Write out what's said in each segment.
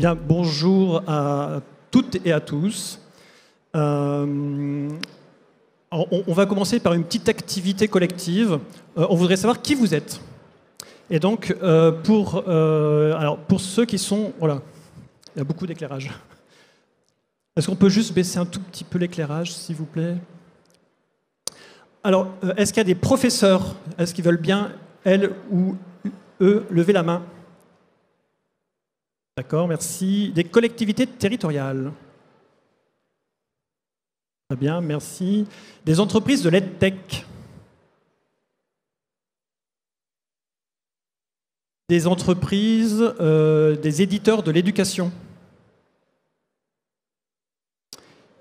Bien, bonjour à toutes et à tous. On va commencer par une petite activité collective. On voudrait savoir qui vous êtes. Et donc, pour ceux qui sont... Voilà, il y a beaucoup d'éclairage. Est-ce qu'on peut juste baisser un tout petit peu l'éclairage, s'il vous plaît? Alors, est-ce qu'il y a des professeurs? Est-ce qu'ils veulent bien, elles ou eux, lever la main? D'accord, merci. Des collectivités territoriales? Très bien, merci. Des entreprises de l'EdTech? Des entreprises, des éditeurs de l'éducation?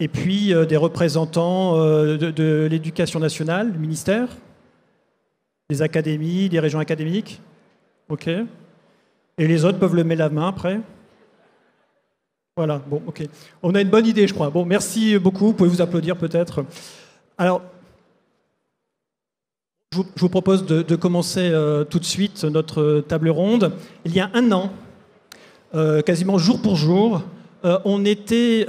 Et puis des représentants de l'éducation nationale, du ministère? Des académies, des régions académiques? Ok. Et les autres peuvent lever la main après? Voilà, bon, ok. On a une bonne idée, je crois. Bon, merci beaucoup. Vous pouvez vous applaudir peut-être. Alors, je vous propose de commencer tout de suite notre table ronde. Il y a un an, quasiment jour pour jour, on était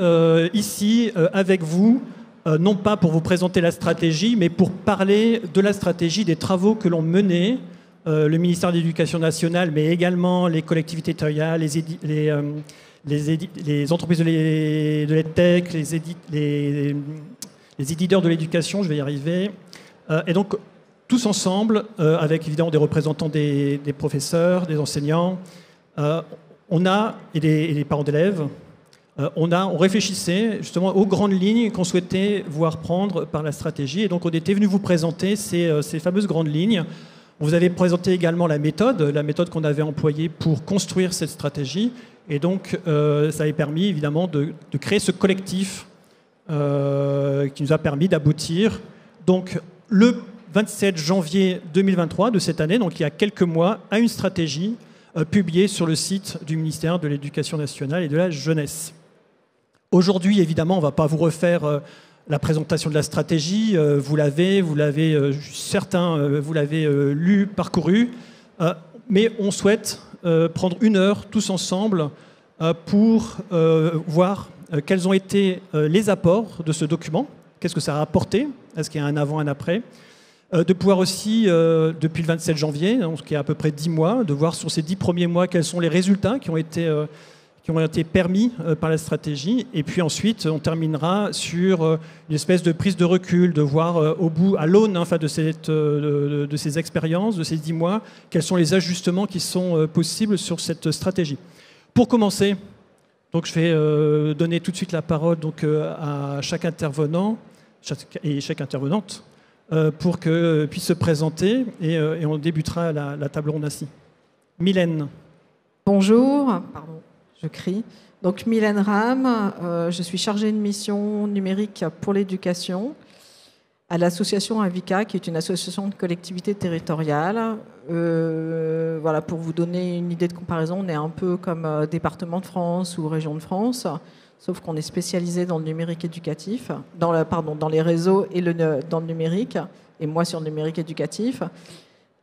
ici avec vous, non pas pour vous présenter la stratégie, mais pour parler de la stratégie des travaux que l'on menait, le ministère de l'Éducation nationale, mais également les collectivités territoriales, les entreprises de l'EdTech, les éditeurs de l'éducation, je vais y arriver. Et donc, tous ensemble, avec évidemment des représentants des professeurs, des enseignants, et des parents d'élèves, on réfléchissait justement aux grandes lignes qu'on souhaitait voir prendre par la stratégie. Et donc, on était venu vous présenter ces fameuses grandes lignes. On vous avait présenté également la méthode qu'on avait employée pour construire cette stratégie. Et donc, ça avait permis évidemment de créer ce collectif qui nous a permis d'aboutir. Donc, le 27 janvier 2023 de cette année, donc il y a quelques mois, à une stratégie publiée sur le site du ministère de l'Éducation nationale et de la jeunesse. Aujourd'hui, évidemment, on ne va pas vous refaire la présentation de la stratégie. Certains, vous l'avez lu, parcouru. Mais on souhaite prendre une heure tous ensemble pour voir quels ont été les apports de ce document. Qu'est-ce que ça a apporté? Est-ce qu'il y a un avant, un après? De pouvoir aussi, depuis le 27 janvier, donc qui est à peu près 10 mois, de voir sur ces 10 premiers mois quels sont les résultats qui ont été permis par la stratégie. Et puis ensuite, on terminera sur une espèce de prise de recul, de voir au bout, à l'aune de ces expériences, de ces 10 mois, quels sont les ajustements qui sont possibles sur cette stratégie. Pour commencer, donc, je vais donner tout de suite la parole donc, à chaque intervenant et chaque intervenante pour qu'elle puisse se présenter et on débutera la table ronde ainsi. Mylène. Bonjour, pardon, je crie. Donc Mylène Ram, je suis chargée de mission numérique pour l'éducation à l'association Avica, qui est une association de collectivités territoriales. Voilà, pour vous donner une idée de comparaison, on est un peu comme département de France ou région de France, sauf qu'on est spécialisé dans le numérique éducatif, dans les réseaux et dans le numérique, et moi sur le numérique éducatif.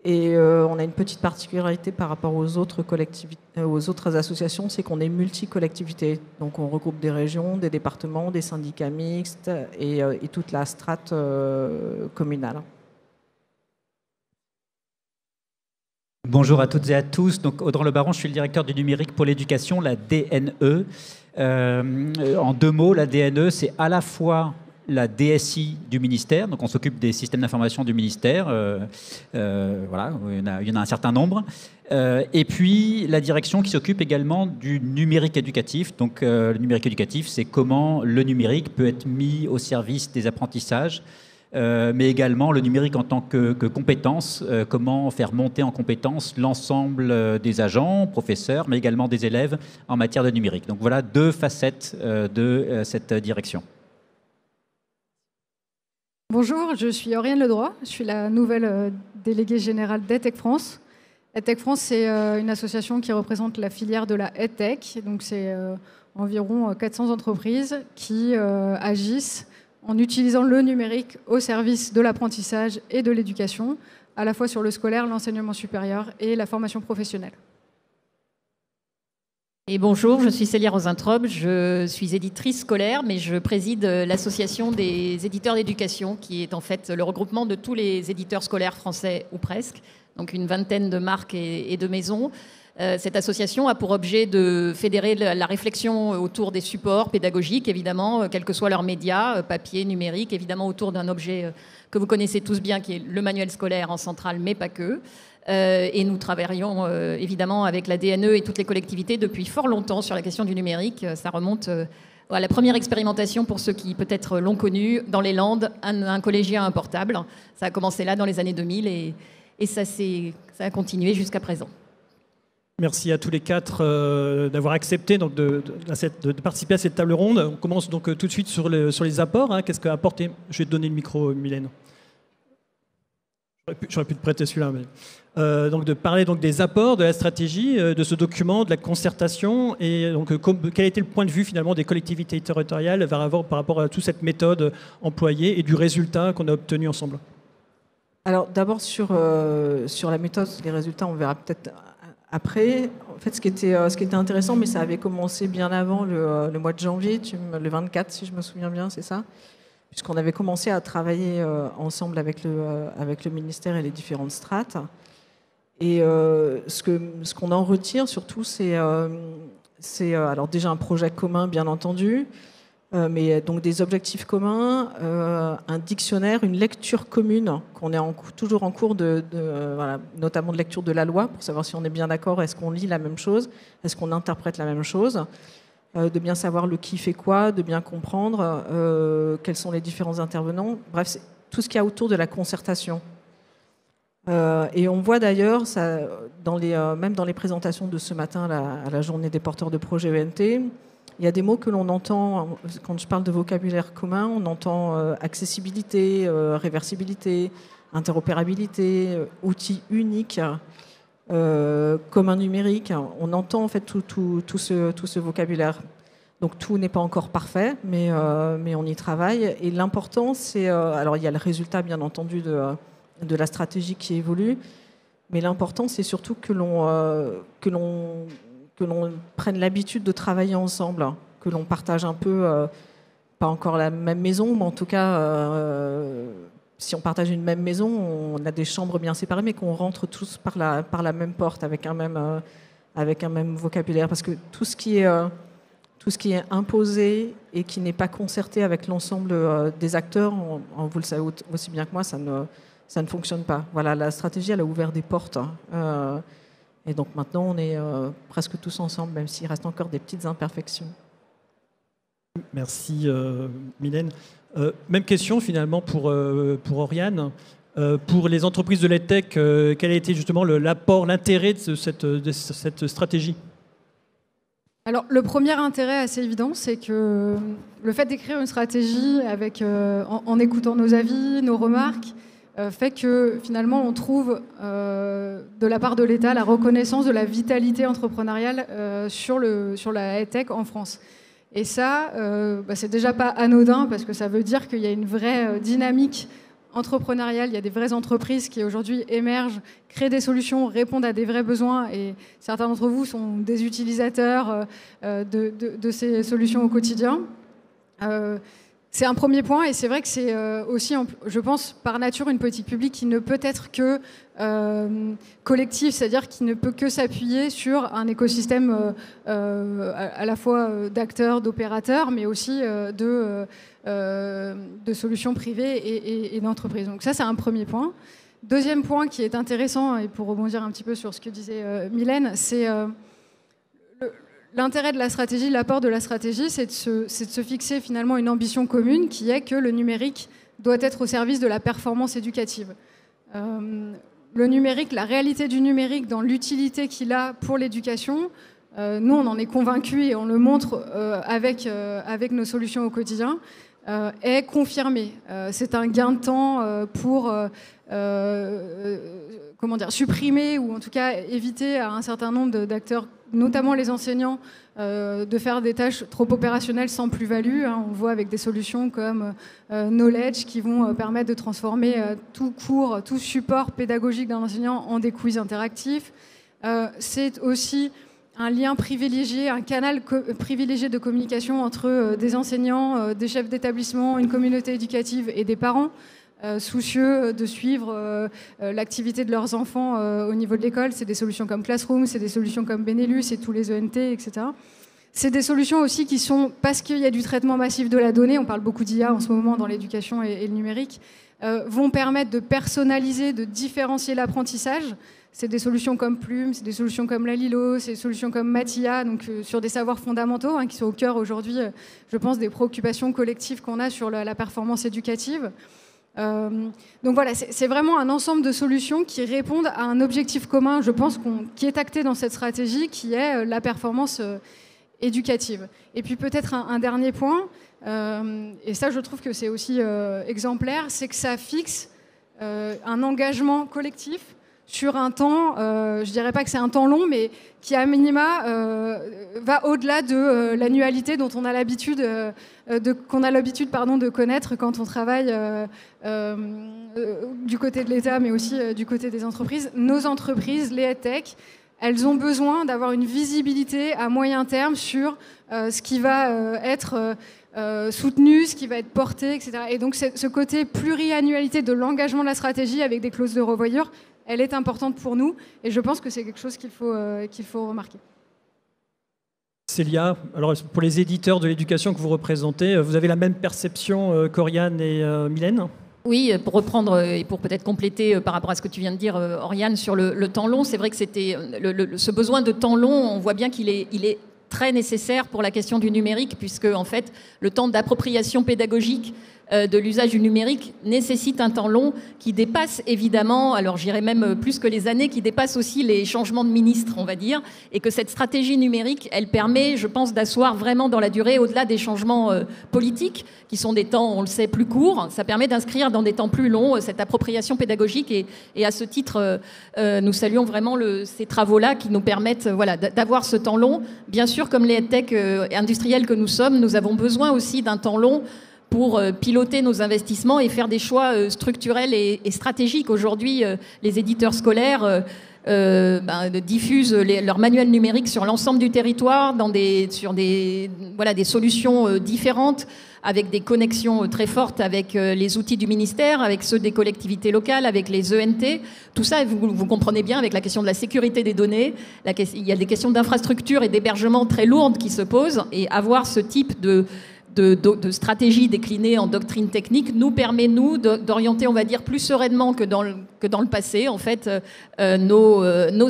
Et on a une petite particularité par rapport aux autres associations, c'est qu'on est multi-collectivité. Donc on regroupe des régions, des départements, des syndicats mixtes et toute la strate communale. Bonjour à toutes et à tous. Donc, Audran Le Baron, je suis le directeur du numérique pour l'éducation, la DNE. En deux mots, la DNE, c'est à la fois la DSI du ministère, donc on s'occupe des systèmes d'information du ministère, voilà, il y en a un certain nombre, et puis la direction qui s'occupe également du numérique éducatif. Donc le numérique éducatif, c'est comment le numérique peut être mis au service des apprentissages, mais également le numérique en tant que compétence, comment faire monter en compétence l'ensemble des agents, professeurs, mais également des élèves en matière de numérique. Donc voilà deux facettes de cette direction. Bonjour, je suis Oriane Ledroit, je suis la nouvelle déléguée générale d'EdTech France. EdTech France, c'est une association qui représente la filière de la EdTech, donc c'est environ 400 entreprises qui agissent en utilisant le numérique au service de l'apprentissage et de l'éducation, à la fois sur le scolaire, l'enseignement supérieur et la formation professionnelle. Et bonjour, je suis Célia Rosentraub, je suis éditrice scolaire, mais je préside l'association des éditeurs d'éducation, qui est en fait le regroupement de tous les éditeurs scolaires français, ou presque, donc une vingtaine de marques et de maisons. Cette association a pour objet de fédérer la réflexion autour des supports pédagogiques, évidemment, quels que soient leurs médias, papier, numérique, évidemment autour d'un objet que vous connaissez tous bien, qui est le manuel scolaire en centrale, mais pas que. Et nous travaillons évidemment avec la DNE et toutes les collectivités depuis fort longtemps sur la question du numérique. Ça remonte à la première expérimentation, pour ceux qui peut-être l'ont connu, dans les Landes, un collégien à un portable. Ça a commencé là dans les années 2000 et ça a continué jusqu'à présent. Merci à tous les quatre d'avoir accepté donc, de participer à cette table ronde. On commence donc tout de suite sur les apports. Hein. Qu'est-ce qu'a apporté ? Je vais te donner le micro, Mylène. J'aurais pu te prêter celui-là. Mais... donc de parler donc, des apports de la stratégie, de ce document, de la concertation, et donc quel a été le point de vue finalement des collectivités territoriales par rapport à toute cette méthode employée et du résultat qu'on a obtenu ensemble. Alors d'abord sur la méthode, les résultats on verra peut-être après. En fait ce qui était intéressant, mais ça avait commencé bien avant le mois de janvier, le 24 si je me souviens bien, c'est ça ? Puisqu'on avait commencé à travailler ensemble avec le ministère et les différentes strates. Et ce qu'on en retire surtout, c'est alors déjà un projet commun, bien entendu, mais donc des objectifs communs, un dictionnaire, une lecture commune qu'on est toujours en cours voilà, notamment de lecture de la loi, pour savoir si on est bien d'accord, est-ce qu'on lit la même chose, est-ce qu'on interprète la même chose, de bien savoir le qui fait quoi, de bien comprendre quels sont les différents intervenants. Bref, c'est tout ce qu'il y a autour de la concertation. Et on voit d'ailleurs, même dans les présentations de ce matin à la journée des porteurs de projets ENT, il y a des mots que l'on entend, quand je parle de vocabulaire commun, on entend accessibilité, réversibilité, interopérabilité, outils uniques, commun numérique. On entend en fait tout ce vocabulaire. Donc tout n'est pas encore parfait, mais on y travaille. Et l'important, c'est... alors il y a le résultat, bien entendu, de la stratégie qui évolue, mais l'important, c'est surtout que l'on prenne l'habitude de travailler ensemble, que l'on partage un peu, pas encore la même maison, mais en tout cas, si on partage une même maison, on a des chambres bien séparées, mais qu'on rentre tous par la même porte, avec un même vocabulaire, parce que tout ce qui est imposé et qui n'est pas concerté avec l'ensemble des acteurs, vous le savez aussi bien que moi, ça ne fonctionne pas. Voilà, la stratégie, elle a ouvert des portes. Et donc maintenant, on est presque tous ensemble, même s'il reste encore des petites imperfections. Merci, Mylène. Même question, finalement, pour Oriane. Pour les entreprises de l'EdTech, quel a été justement l'apport, l'intérêt de cette stratégie ? Alors, le premier intérêt assez évident, c'est que le fait d'écrire une stratégie en écoutant nos avis, nos remarques, fait que finalement on trouve de la part de l'État la reconnaissance de la vitalité entrepreneuriale sur la EdTech en France. Et ça, c'est déjà pas anodin, parce que ça veut dire qu'il y a une vraie dynamique entrepreneuriale, il y a des vraies entreprises qui aujourd'hui émergent, créent des solutions, répondent à des vrais besoins, et certains d'entre vous sont des utilisateurs de ces solutions au quotidien. C'est un premier point, et c'est vrai que c'est aussi, je pense, par nature, une politique publique qui ne peut être que collective, c'est-à-dire qui ne peut que s'appuyer sur un écosystème à la fois d'acteurs, d'opérateurs, mais aussi de solutions privées et d'entreprises. Donc ça, c'est un premier point. Deuxième point qui est intéressant, et pour rebondir un petit peu sur ce que disait Mylène, c'est... L'intérêt de la stratégie, l'apport de la stratégie, c'est de se fixer finalement une ambition commune qui est que le numérique doit être au service de la performance éducative. Le numérique, la réalité du numérique dans l'utilité qu'il a pour l'éducation, nous on en est convaincus et on le montre avec nos solutions au quotidien, est confirmée. C'est un gain de temps pour supprimer ou en tout cas éviter à un certain nombre d'acteurs, notamment les enseignants, de faire des tâches trop opérationnelles sans plus-value. On voit avec des solutions comme Knowledge qui vont permettre de transformer tout cours, tout support pédagogique d'un enseignant en des quiz interactifs. C'est aussi un lien privilégié, un canal privilégié de communication entre des enseignants, des chefs d'établissement, une communauté éducative et des parents, soucieux de suivre l'activité de leurs enfants au niveau de l'école. C'est des solutions comme Classroom, c'est des solutions comme Benelux et tous les ENT, etc. C'est des solutions aussi qui sont, parce qu'il y a du traitement massif de la donnée, on parle beaucoup d'IA en ce moment dans l'éducation et le numérique, vont permettre de personnaliser, de différencier l'apprentissage. C'est des solutions comme Plume, c'est des solutions comme Lalilo, c'est des solutions comme Mathia, donc sur des savoirs fondamentaux qui sont au cœur aujourd'hui, je pense, des préoccupations collectives qu'on a sur la performance éducative. Donc voilà, c'est vraiment un ensemble de solutions qui répondent à un objectif commun, je pense, qui est acté dans cette stratégie, qui est la performance éducative. Et puis peut-être un dernier point, et ça je trouve que c'est aussi exemplaire, c'est que ça fixe un engagement collectif sur un temps, je dirais pas que c'est un temps long, mais qui à minima va au-delà de l'annualité dont on a l'habitude de connaître quand on travaille du côté de l'État, mais aussi du côté des entreprises. Nos entreprises, les EdTech, elles ont besoin d'avoir une visibilité à moyen terme sur ce qui va être soutenu, ce qui va être porté, etc. Et donc ce côté pluriannualité de l'engagement de la stratégie avec des clauses de revoyure, elle est importante pour nous, et je pense que c'est quelque chose qu'il faut remarquer. Célia, alors pour les éditeurs de l'éducation que vous représentez, vous avez la même perception qu'Oriane et Mylène ? Oui, pour reprendre et pour peut-être compléter par rapport à ce que tu viens de dire, Oriane, sur le temps long, c'est vrai que c'était ce besoin de temps long, on voit bien qu'il est très nécessaire pour la question du numérique, puisque en fait, le temps d'appropriation pédagogique de l'usage du numérique nécessite un temps long qui dépasse évidemment, alors j'irais même plus que les années, qui dépasse aussi les changements de ministres, on va dire, et que cette stratégie numérique, elle permet, je pense, d'asseoir vraiment dans la durée, au-delà des changements politiques, qui sont des temps, on le sait, plus courts, ça permet d'inscrire dans des temps plus longs cette appropriation pédagogique, et à ce titre, nous saluons vraiment ces travaux-là qui nous permettent d'avoir ce temps long. Bien sûr, comme les EdTech industriels que nous sommes, nous avons besoin aussi d'un temps long pour piloter nos investissements et faire des choix structurels et stratégiques. Aujourd'hui, les éditeurs scolaires diffusent leurs manuels numériques sur l'ensemble du territoire, sur des solutions différentes, avec des connexions très fortes avec les outils du ministère, avec ceux des collectivités locales, avec les ENT. Tout ça, vous comprenez bien, avec la question de la sécurité des données, il y a des questions d'infrastructure et d'hébergement très lourdes qui se posent, et avoir ce type de stratégie déclinée en doctrine technique nous permet, nous, d'orienter, on va dire, plus sereinement que dans le passé, en fait, nos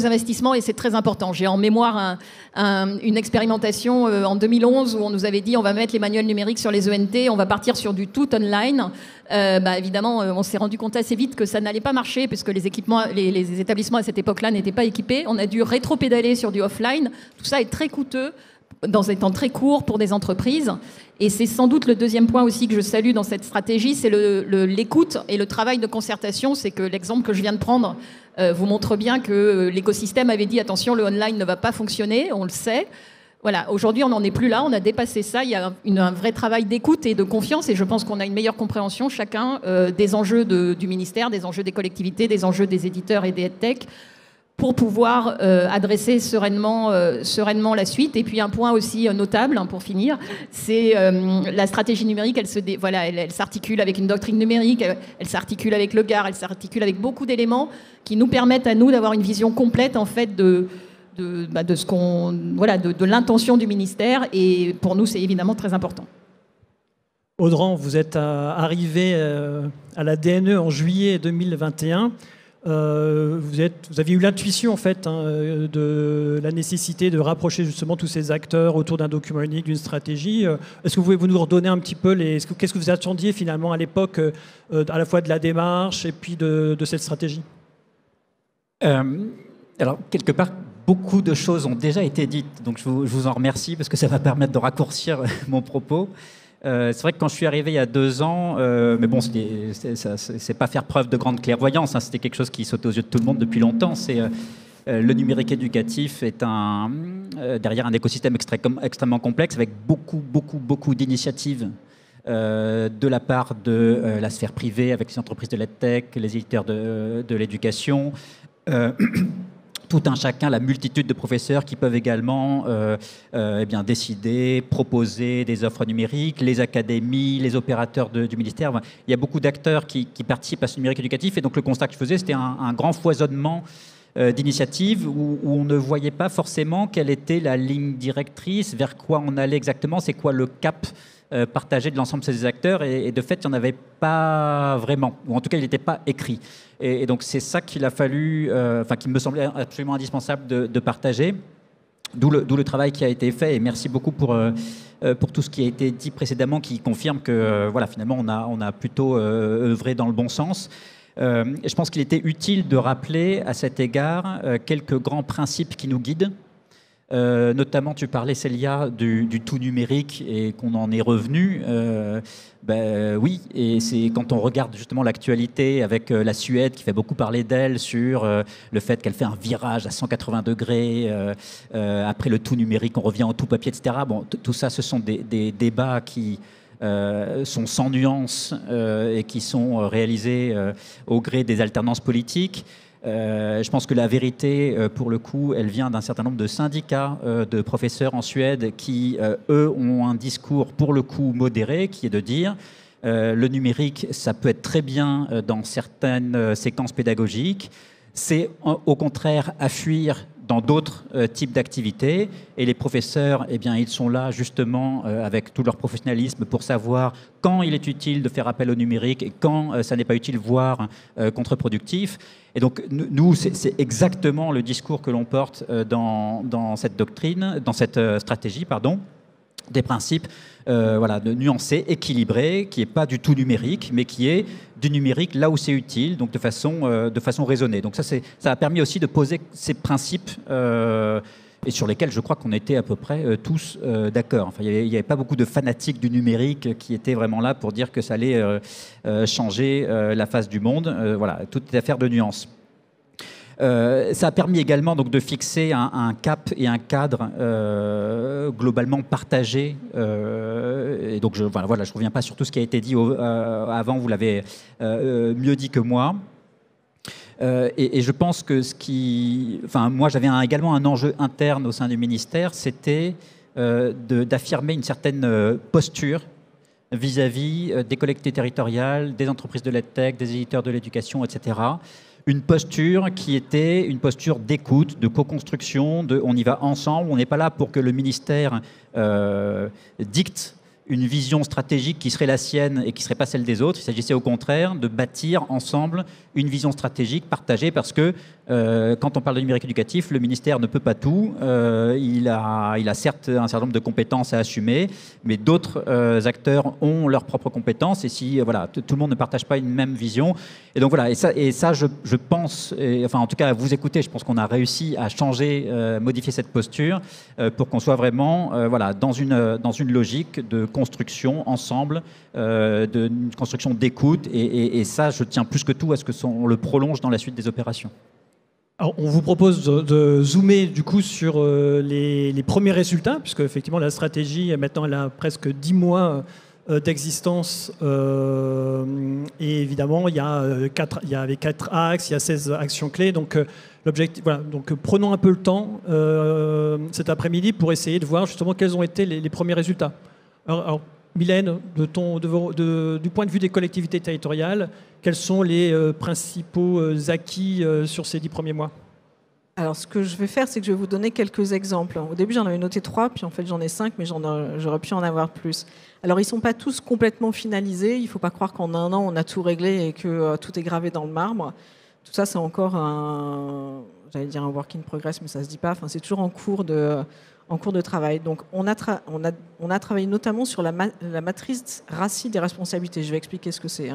investissements, et c'est très important. J'ai en mémoire une expérimentation en 2011 où on nous avait dit on va mettre les manuels numériques sur les ENT, on va partir sur du tout online. Évidemment, on s'est rendu compte assez vite que ça n'allait pas marcher, puisque les établissements à cette époque-là n'étaient pas équipés. On a dû rétro-pédaler sur du offline. Tout ça est très coûteux dans des temps très courts pour des entreprises. Et c'est sans doute le deuxième point aussi que je salue dans cette stratégie, c'est l'écoute et le travail de concertation. C'est que l'exemple que je viens de prendre vous montre bien que l'écosystème avait dit attention, le online ne va pas fonctionner, on le sait. Voilà, aujourd'hui on n'en est plus là, on a dépassé ça, il y a un vrai travail d'écoute et de confiance, et je pense qu'on a une meilleure compréhension chacun des enjeux du ministère, des enjeux des collectivités, des enjeux des éditeurs et des EdTech, pour pouvoir adresser sereinement la suite. Et puis un point aussi notable, pour finir, c'est la stratégie numérique, elle s'articule avec une doctrine numérique, elle s'articule avec le GAR, elle s'articule avec beaucoup d'éléments qui nous permettent à nous d'avoir une vision complète en fait de l'intention du ministère, et pour nous c'est évidemment très important. Audran, vous êtes arrivé à la DNE en juillet 2021. Vous avez eu l'intuition en fait de la nécessité de rapprocher justement tous ces acteurs autour d'un document unique, d'une stratégie. Est-ce que vous pouvez nous redonner un petit peu qu'est-ce que vous attendiez finalement à l'époque, à la fois de la démarche et puis de cette stratégie ? Alors quelque part, beaucoup de choses ont déjà été dites, donc je vous en remercie parce que ça va permettre de raccourcir mon propos. C'est vrai que quand je suis arrivé il y a 2 ans, mais bon, c'est pas faire preuve de grande clairvoyance, hein, c'était quelque chose qui saute aux yeux de tout le monde depuis longtemps. C'est le numérique éducatif est derrière un écosystème extrêmement complexe, avec beaucoup d'initiatives de la part de la sphère privée, avec les entreprises de l'EdTech, les éditeurs de l'éducation. tout un chacun, la multitude de professeurs qui peuvent également décider, proposer des offres numériques, les académies, les opérateurs du ministère. Enfin, il y a beaucoup d'acteurs qui participent à ce numérique éducatif. Et donc le constat que je faisais, c'était un grand foisonnement d'initiatives où on ne voyait pas forcément quelle était la ligne directrice, vers quoi on allait exactement, c'est quoi le cap partagé de l'ensemble de ces acteurs, et de fait, il n'y en avait pas vraiment, ou en tout cas, il n'était pas écrit. Et donc, c'est ça qu'il a fallu, qui me semblait absolument indispensable de partager, d'où le travail qui a été fait, et merci beaucoup pour tout ce qui a été dit précédemment, qui confirme que, finalement, on a plutôt œuvré dans le bon sens. Je pense qu'il était utile de rappeler à cet égard quelques grands principes qui nous guident. Notamment, tu parlais, Célia, du tout numérique et qu'on en est revenu. Oui, et c'est quand on regarde justement l'actualité avec la Suède qui fait beaucoup parler d'elle sur le fait qu'elle fait un virage à 180 degrés. Après le tout numérique, on revient au tout papier, etc. Bon, tout ça, ce sont des débats qui sont sans nuance et qui sont réalisés au gré des alternances politiques. Je pense que la vérité, pour le coup, elle vient d'un certain nombre de syndicats de professeurs en Suède qui, eux, ont un discours, pour le coup, modéré, qui est de dire le numérique, ça peut être très bien dans certaines séquences pédagogiques. C'est au contraire à fuir dans d'autres types d'activités. Et les professeurs, ils sont là justement avec tout leur professionnalisme pour savoir quand il est utile de faire appel au numérique et quand ça n'est pas utile, voire contre-productif. Et donc, nous, c'est exactement le discours que l'on porte dans cette doctrine, dans cette stratégie, des principes de nuancés, équilibrés, qui n'est pas du tout numérique, mais qui est du numérique là où c'est utile, donc de façon raisonnée. Donc ça a permis aussi de poser ces principes et sur lesquels je crois qu'on était à peu près tous d'accord. Enfin, il n'y avait pas beaucoup de fanatiques du numérique qui étaient vraiment là pour dire que ça allait changer la face du monde. Tout est affaire de nuances. Ça a permis également donc, de fixer un cap et un cadre globalement partagé. Et donc, je ne reviens pas sur tout ce qui a été dit avant, vous l'avez mieux dit que moi. Et je pense que moi, j'avais également un enjeu interne au sein du ministère, c'était d'affirmer une certaine posture vis-à-vis des collectivités territoriales, des entreprises de l'EdTech, des éditeurs de l'éducation, etc. Une posture qui était une posture d'écoute, de co-construction, on y va ensemble, on n'est pas là pour que le ministère dicte une vision stratégique qui serait la sienne et qui ne serait pas celle des autres. Il s'agissait au contraire de bâtir ensemble une vision stratégique partagée parce que quand on parle de numérique éducatif, le ministère ne peut pas tout. Il a certes un certain nombre de compétences à assumer, mais d'autres acteurs ont leurs propres compétences et si tout le monde ne partage pas une même vision. Et donc et ça je pense, en tout cas à vous écouter, je pense qu'on a réussi à changer, modifier cette posture pour qu'on soit vraiment dans une logique de construction ensemble, d'une construction d'écoute et ça je tiens plus que tout à ce qu'on le prolonge dans la suite des opérations. Alors, on vous propose de zoomer du coup sur les premiers résultats, puisque effectivement la stratégie maintenant elle a presque 10 mois d'existence et évidemment il y avait 4 axes, il y a 16 actions clés. Donc l'objectif, donc prenons un peu le temps cet après-midi pour essayer de voir justement quels ont été les premiers résultats. Alors Mylène, du point de vue des collectivités territoriales, quels sont les principaux acquis sur ces 10 premiers mois ? Alors, ce que je vais faire, c'est que je vais vous donner quelques exemples. Au début, j'en avais noté 3, puis en fait, j'en ai 5, mais j'aurais pu en avoir plus. Alors, ils ne sont pas tous complètement finalisés. Il ne faut pas croire qu'en un an, on a tout réglé et que tout est gravé dans le marbre. Tout ça, c'est encore un work in progress, mais ça ne se dit pas. Enfin, c'est toujours en cours de travail. Donc, on a travaillé notamment sur la matrice RACI des responsabilités. Je vais expliquer ce que c'est.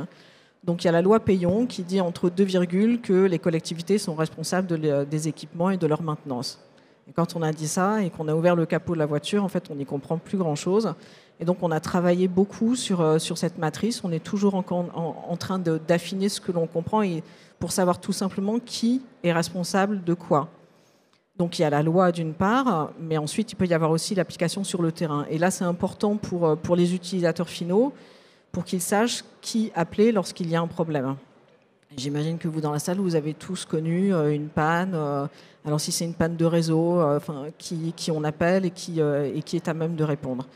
Donc, il y a la loi Payon qui dit entre 2 virgules que les collectivités sont responsables des équipements et de leur maintenance. Et quand on a dit ça et qu'on a ouvert le capot de la voiture, en fait, on n'y comprend plus grand-chose. Et donc, on a travaillé beaucoup sur cette matrice. On est toujours en train d'affiner ce que l'on comprend et pour savoir tout simplement qui est responsable de quoi. Donc, il y a la loi d'une part, mais ensuite, il peut y avoir aussi l'application sur le terrain. Et là, c'est important pour les utilisateurs finaux, pour qu'ils sachent qui appeler lorsqu'il y a un problème. J'imagine que vous, dans la salle, vous avez tous connu une panne. Alors, si c'est une panne de réseau, qui on appelle et qui est à même de répondre.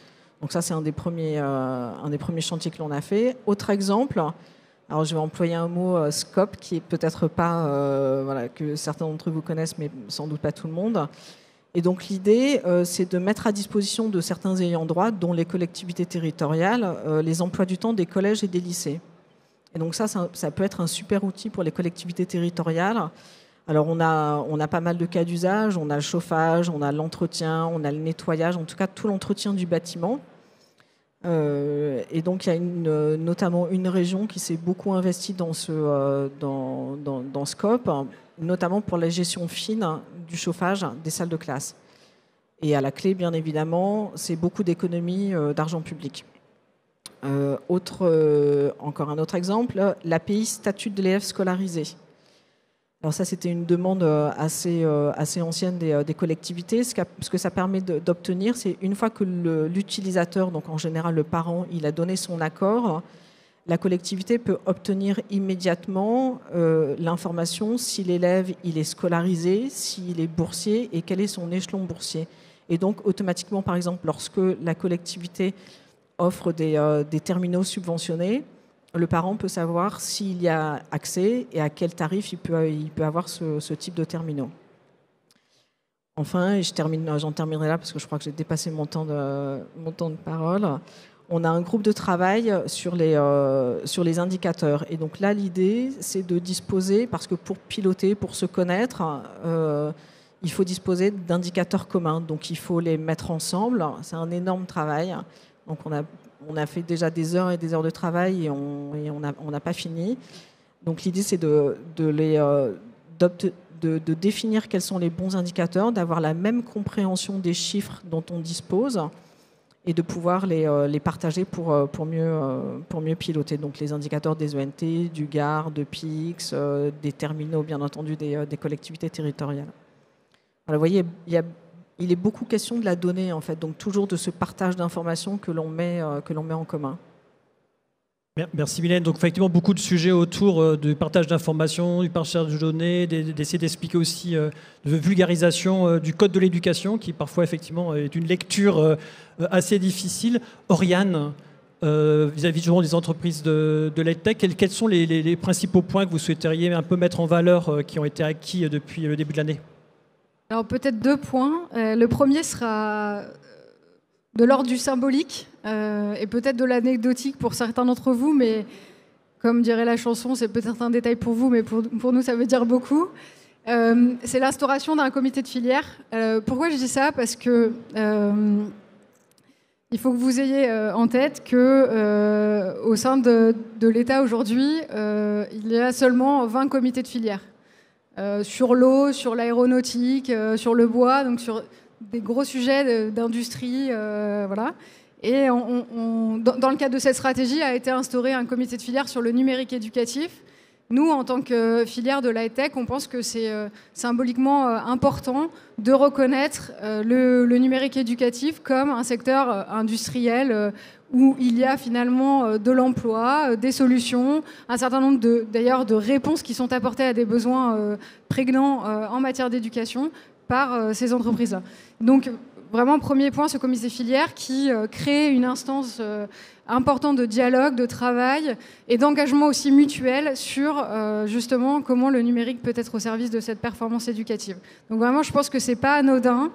Donc ça, c'est un des premiers chantiers que l'on a fait. Autre exemple, alors je vais employer un mot SCOP, qui est peut-être pas, que certains d'entre vous connaissent, mais sans doute pas tout le monde. Et donc l'idée, c'est de mettre à disposition de certains ayants droit, dont les collectivités territoriales, les emplois du temps des collèges et des lycées. Et donc ça peut être un super outil pour les collectivités territoriales. Alors on a pas mal de cas d'usage, on a le chauffage, on a l'entretien, on a le nettoyage, en tout cas tout l'entretien du bâtiment. Et donc il y a notamment une région qui s'est beaucoup investie dans Scope, notamment pour la gestion fine du chauffage des salles de classe. Et à la clé, bien évidemment, c'est beaucoup d'économies d'argent public. Encore un autre exemple, l'API statut de l'élève scolarisé. Alors ça, c'était une demande assez ancienne des collectivités. Ce que ça permet d'obtenir, c'est une fois que l'utilisateur, donc en général le parent, il a donné son accord, la collectivité peut obtenir immédiatement l'information si l'élève il est scolarisé, s'il est boursier et quel est son échelon boursier. Et donc automatiquement, par exemple, lorsque la collectivité offre des terminaux subventionnés, le parent peut savoir s'il y a accès et à quel tarif il peut avoir ce type de terminaux. Enfin, et j'en terminerai là parce que je crois que j'ai dépassé mon temps de parole. On a un groupe de travail sur les indicateurs. Et donc là, l'idée, c'est de disposer, parce que pour piloter, pour se connaître, il faut disposer d'indicateurs communs. Donc il faut les mettre ensemble. C'est un énorme travail. Donc on a fait déjà des heures et des heures de travail et on n'a pas fini. Donc l'idée, c'est de définir quels sont les bons indicateurs, d'avoir la même compréhension des chiffres dont on dispose et de pouvoir les partager pour mieux piloter. Donc les indicateurs des ENT, du GAR, de PIX, des terminaux, bien entendu, des collectivités territoriales. Voilà, vous voyez, il est beaucoup question de la donnée, en fait, donc toujours de ce partage d'informations que l'on met en commun. Merci Mylène. Donc effectivement, beaucoup de sujets autour du partage d'informations, du partage de données, d'essayer d'expliquer aussi de vulgarisation du code de l'éducation, qui parfois effectivement est une lecture assez difficile. Oriane, vis-à-vis justement des entreprises de l'EdTech, quels sont les principaux points que vous souhaiteriez un peu mettre en valeur qui ont été acquis depuis le début de l'année ? Alors peut-être 2 points. Le premier sera de l'ordre du symbolique et peut-être de l'anecdotique pour certains d'entre vous, mais comme dirait la chanson, c'est peut-être un détail pour vous, mais pour nous, ça veut dire beaucoup. C'est l'instauration d'un comité de filière. Pourquoi je dis ça ? Parce que il faut que vous ayez en tête que au sein de l'État aujourd'hui, il y a seulement 20 comités de filière. Sur l'eau, sur l'aéronautique, sur le bois, donc sur des gros sujets d'industrie, voilà. Et dans le cadre de cette stratégie, a été instauré un comité de filière sur le numérique éducatif. Nous, en tant que filière de la tech, on pense que c'est symboliquement important de reconnaître le numérique éducatif comme un secteur industriel où il y a finalement de l'emploi, des solutions, un certain nombre d'ailleurs de réponses qui sont apportées à des besoins prégnants en matière d'éducation par ces entreprises-là. Donc vraiment, premier point, ce comité filière qui crée une instance importante de dialogue, de travail et d'engagement aussi mutuel sur justement comment le numérique peut être au service de cette performance éducative. Donc vraiment, je pense que c'est pas anodin.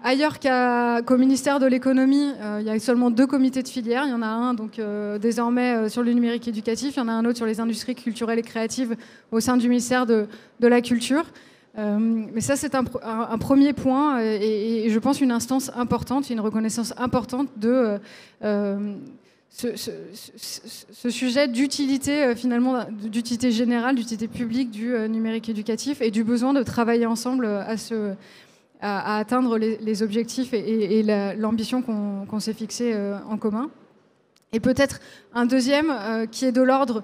Ailleurs qu'au ministère de l'économie, il y a seulement 2 comités de filière. Il y en a un donc désormais sur le numérique éducatif, il y en a un autre sur les industries culturelles et créatives au sein du ministère de la Culture. Mais ça, c'est un premier point et je pense une instance importante, une reconnaissance importante de ce sujet d'utilité finalement, d'utilité générale, d'utilité publique du numérique éducatif et du besoin de travailler ensemble à atteindre les objectifs et l'ambition qu'on s'est fixée en commun. Et peut-être un deuxième qui est de l'ordre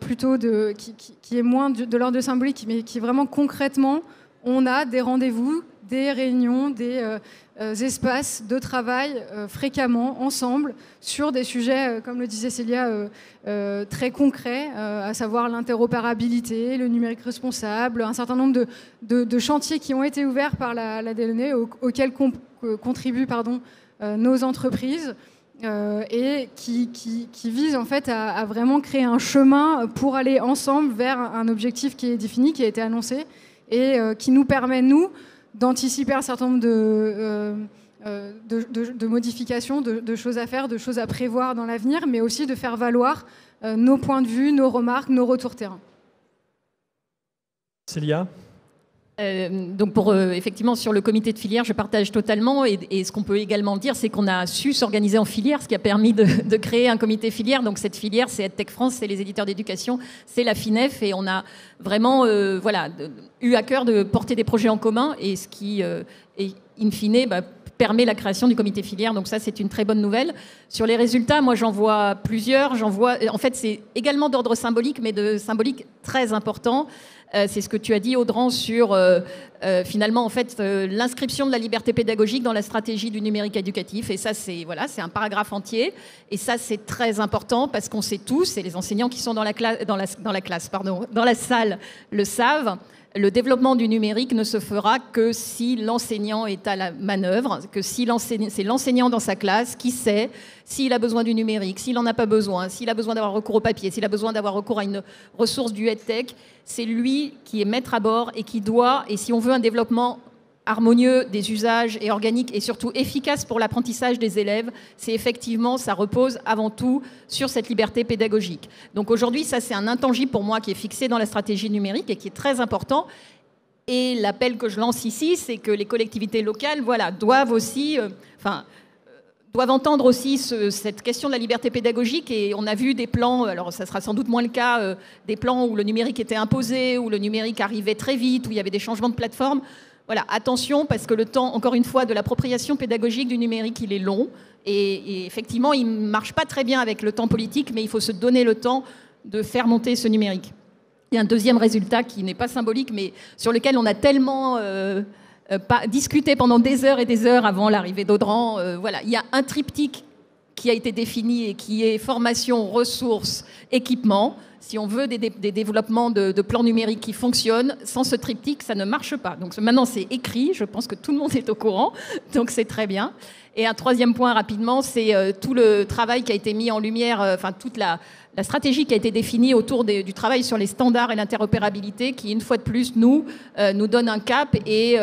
plutôt qui est moins de l'ordre de symbolique, mais qui est vraiment concrètement, on a des rendez-vous, des réunions, des espaces de travail fréquemment, ensemble, sur des sujets, comme le disait Célia, très concrets, à savoir l'interopérabilité, le numérique responsable, un certain nombre de chantiers qui ont été ouverts par la DNE, auxquels contribuent nos entreprises, et qui visent en fait à vraiment créer un chemin pour aller ensemble vers un objectif qui est défini, qui a été annoncé, et qui nous permet, nous, d'anticiper un certain nombre de modifications, de choses à faire, de choses à prévoir dans l'avenir, mais aussi de faire valoir nos points de vue, nos remarques, nos retours terrain. Célia ? Donc effectivement, sur le comité de filière, je partage totalement. Et ce qu'on peut également dire, c'est qu'on a su s'organiser en filière, ce qui a permis de créer un comité filière. Donc cette filière, c'est EdTech France, c'est les éditeurs d'éducation, c'est la FINEF. Et on a vraiment eu à cœur de porter des projets en commun. Et ce qui, in fine, permet la création du comité filière. Donc ça, c'est une très bonne nouvelle. Sur les résultats, moi, j'en vois plusieurs. En fait, c'est également d'ordre symbolique, mais de symbolique très important. C'est ce que tu as dit, Audran, sur finalement en fait l'inscription de la liberté pédagogique dans la stratégie du numérique éducatif. Et ça, c'est un paragraphe entier. Et ça, c'est très important parce qu'on sait tous, et les enseignants qui sont dans la salle le savent. Le développement du numérique ne se fera que si l'enseignant est à la manœuvre, que si c'est l'enseignant dans sa classe qui sait s'il a besoin du numérique, s'il n'en a pas besoin, s'il a besoin d'avoir recours au papier, s'il a besoin d'avoir recours à une ressource du EdTech, c'est lui qui est maître à bord et qui doit, et si on veut un développement harmonieux des usages et organique et surtout efficace pour l'apprentissage des élèves, c'est effectivement, ça repose avant tout sur cette liberté pédagogique. Donc aujourd'hui, ça c'est un intangible pour moi qui est fixé dans la stratégie numérique et qui est très important. Et l'appel que je lance ici, c'est que les collectivités locales, doivent aussi, doivent entendre aussi cette question de la liberté pédagogique. Et on a vu des plans, alors ça sera sans doute moins le cas, des plans où le numérique était imposé, où le numérique arrivait très vite, où il y avait des changements de plateforme. Voilà, attention, parce que le temps, encore une fois, de l'appropriation pédagogique du numérique, il est long. Et effectivement, il ne marche pas très bien avec le temps politique, mais il faut se donner le temps de faire monter ce numérique. Il y a un deuxième résultat qui n'est pas symbolique, mais sur lequel on a tellement discuté pendant des heures et des heures avant l'arrivée d'Audran. Il y a un triptyque qui a été défini et qui est formation, ressources, équipement. Si on veut des développements de plans numériques qui fonctionnent, sans ce triptyque, ça ne marche pas. Donc maintenant, c'est écrit. Je pense que tout le monde est au courant. Donc c'est très bien. Et un troisième point rapidement, c'est tout le travail qui a été mis en lumière, toute la stratégie qui a été définie autour du travail sur les standards et l'interopérabilité, qui, une fois de plus, nous donne un cap et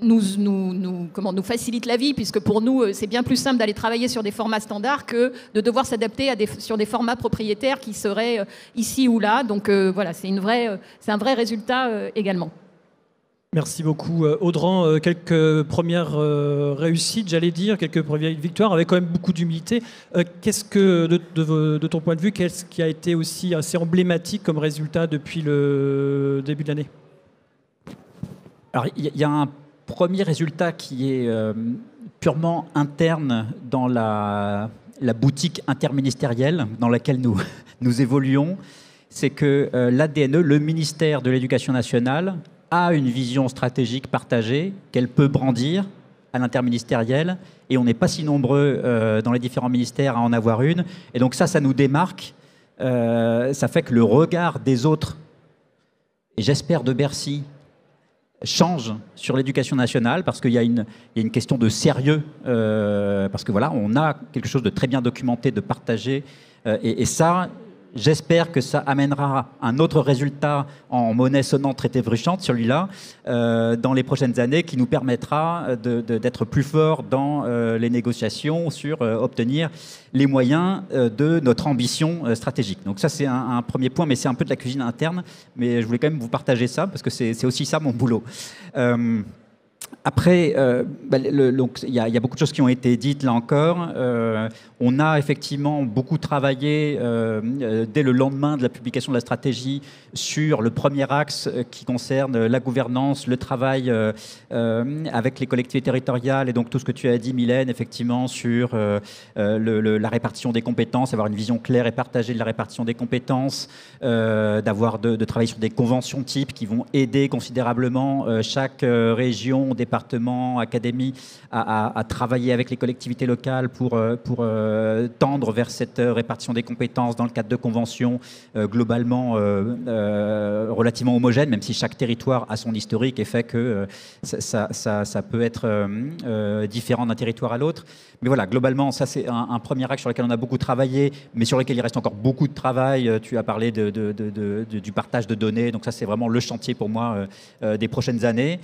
nous facilite la vie, puisque pour nous, c'est bien plus simple d'aller travailler sur des formats standards que de devoir s'adapter sur des formats propriétaires qui seraient ici ou là. Donc c'est un vrai résultat également. Merci beaucoup. Audran, quelques premières réussites, j'allais dire, quelques premières victoires, avec quand même beaucoup d'humilité. Qu'est-ce que, de ton point de vue, qu'est-ce qui a été aussi assez emblématique comme résultat depuis le début de l'année ? Alors, il y a un premier résultat qui est purement interne dans la boutique interministérielle dans laquelle nous évoluons. C'est que l'ADNE, le ministère de l'Éducation nationale, a une vision stratégique partagée qu'elle peut brandir à l'interministériel, et on n'est pas si nombreux dans les différents ministères à en avoir une. Et donc ça nous démarque. Ça fait que le regard des autres, et j'espère de Bercy, change sur l'éducation nationale, parce qu'il y a une question de sérieux, parce que on a quelque chose de très bien documenté, de partagé, et ça, j'espère que ça amènera un autre résultat en monnaie sonnante, traité bruchante, celui-là, dans les prochaines années, qui nous permettra d'être plus forts dans les négociations sur obtenir les moyens de notre ambition stratégique. Donc ça, c'est un premier point, mais c'est un peu de la cuisine interne, mais je voulais quand même vous partager ça, parce que c'est aussi ça mon boulot. Après, donc, il y a beaucoup de choses qui ont été dites là encore. On a effectivement beaucoup travaillé dès le lendemain de la publication de la stratégie sur le premier axe qui concerne la gouvernance, le travail avec les collectivités territoriales et donc tout ce que tu as dit, Mylène, effectivement, sur la répartition des compétences, avoir une vision claire et partagée de la répartition des compétences, de travailler sur des conventions types qui vont aider considérablement chaque région, département, académie à travailler avec les collectivités locales pour tendre vers cette répartition des compétences dans le cadre de conventions globalement relativement homogènes, même si chaque territoire a son historique et fait que ça peut être différent d'un territoire à l'autre. Mais voilà, globalement, ça c'est un premier axe sur lequel on a beaucoup travaillé, mais sur lequel il reste encore beaucoup de travail. Tu as parlé du partage de données, donc ça c'est vraiment le chantier pour moi des prochaines années.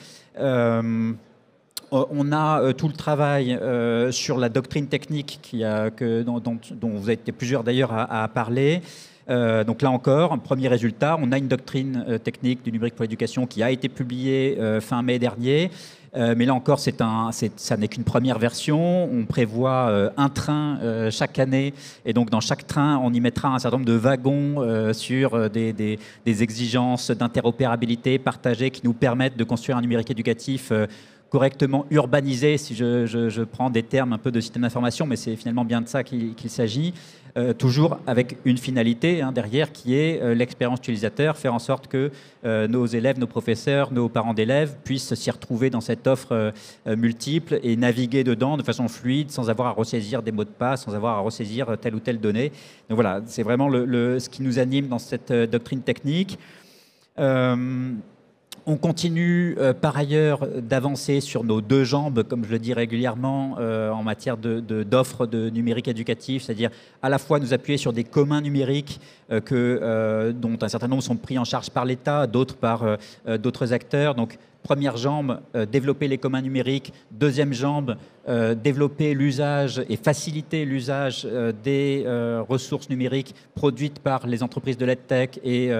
On a tout le travail sur la doctrine technique dont vous avez été plusieurs d'ailleurs à parler. Donc là encore, un premier résultat, on a une doctrine technique du numérique pour l'éducation qui a été publiée fin mai dernier. Mais là encore, ça n'est qu'une première version. On prévoit un train chaque année. Et donc, dans chaque train, on y mettra un certain nombre de wagons sur des exigences d'interopérabilité partagées qui nous permettent de construire un numérique éducatif correctement urbanisé, si je prends des termes un peu de système d'information, mais c'est finalement bien de ça qu'il s'agit, toujours avec une finalité derrière qui est l'expérience utilisateur, faire en sorte que nos élèves, nos professeurs, nos parents d'élèves puissent s'y retrouver dans cette offre multiple et naviguer dedans de façon fluide, sans avoir à ressaisir des mots de passe, sans avoir à ressaisir telle ou telle donnée. Donc voilà, c'est vraiment ce qui nous anime dans cette doctrine technique. On continue par ailleurs d'avancer sur nos deux jambes, comme je le dis régulièrement, en matière d'offres de numérique éducatif, c'est-à-dire à la fois nous appuyer sur des communs numériques dont un certain nombre sont pris en charge par l'État, d'autres par d'autres acteurs. Donc, première jambe, développer les communs numériques. Deuxième jambe, développer l'usage et faciliter l'usage des ressources numériques produites par les entreprises de l'EdTech et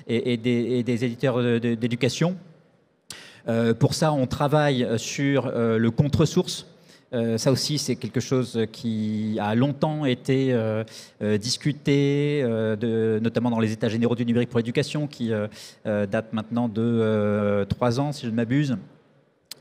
des éditeurs d'éducation. Pour ça, on travaille sur le contre-source. Ça aussi, c'est quelque chose qui a longtemps été discuté, notamment dans les États généraux du numérique pour l'éducation, qui datent maintenant de 3 ans, si je ne m'abuse.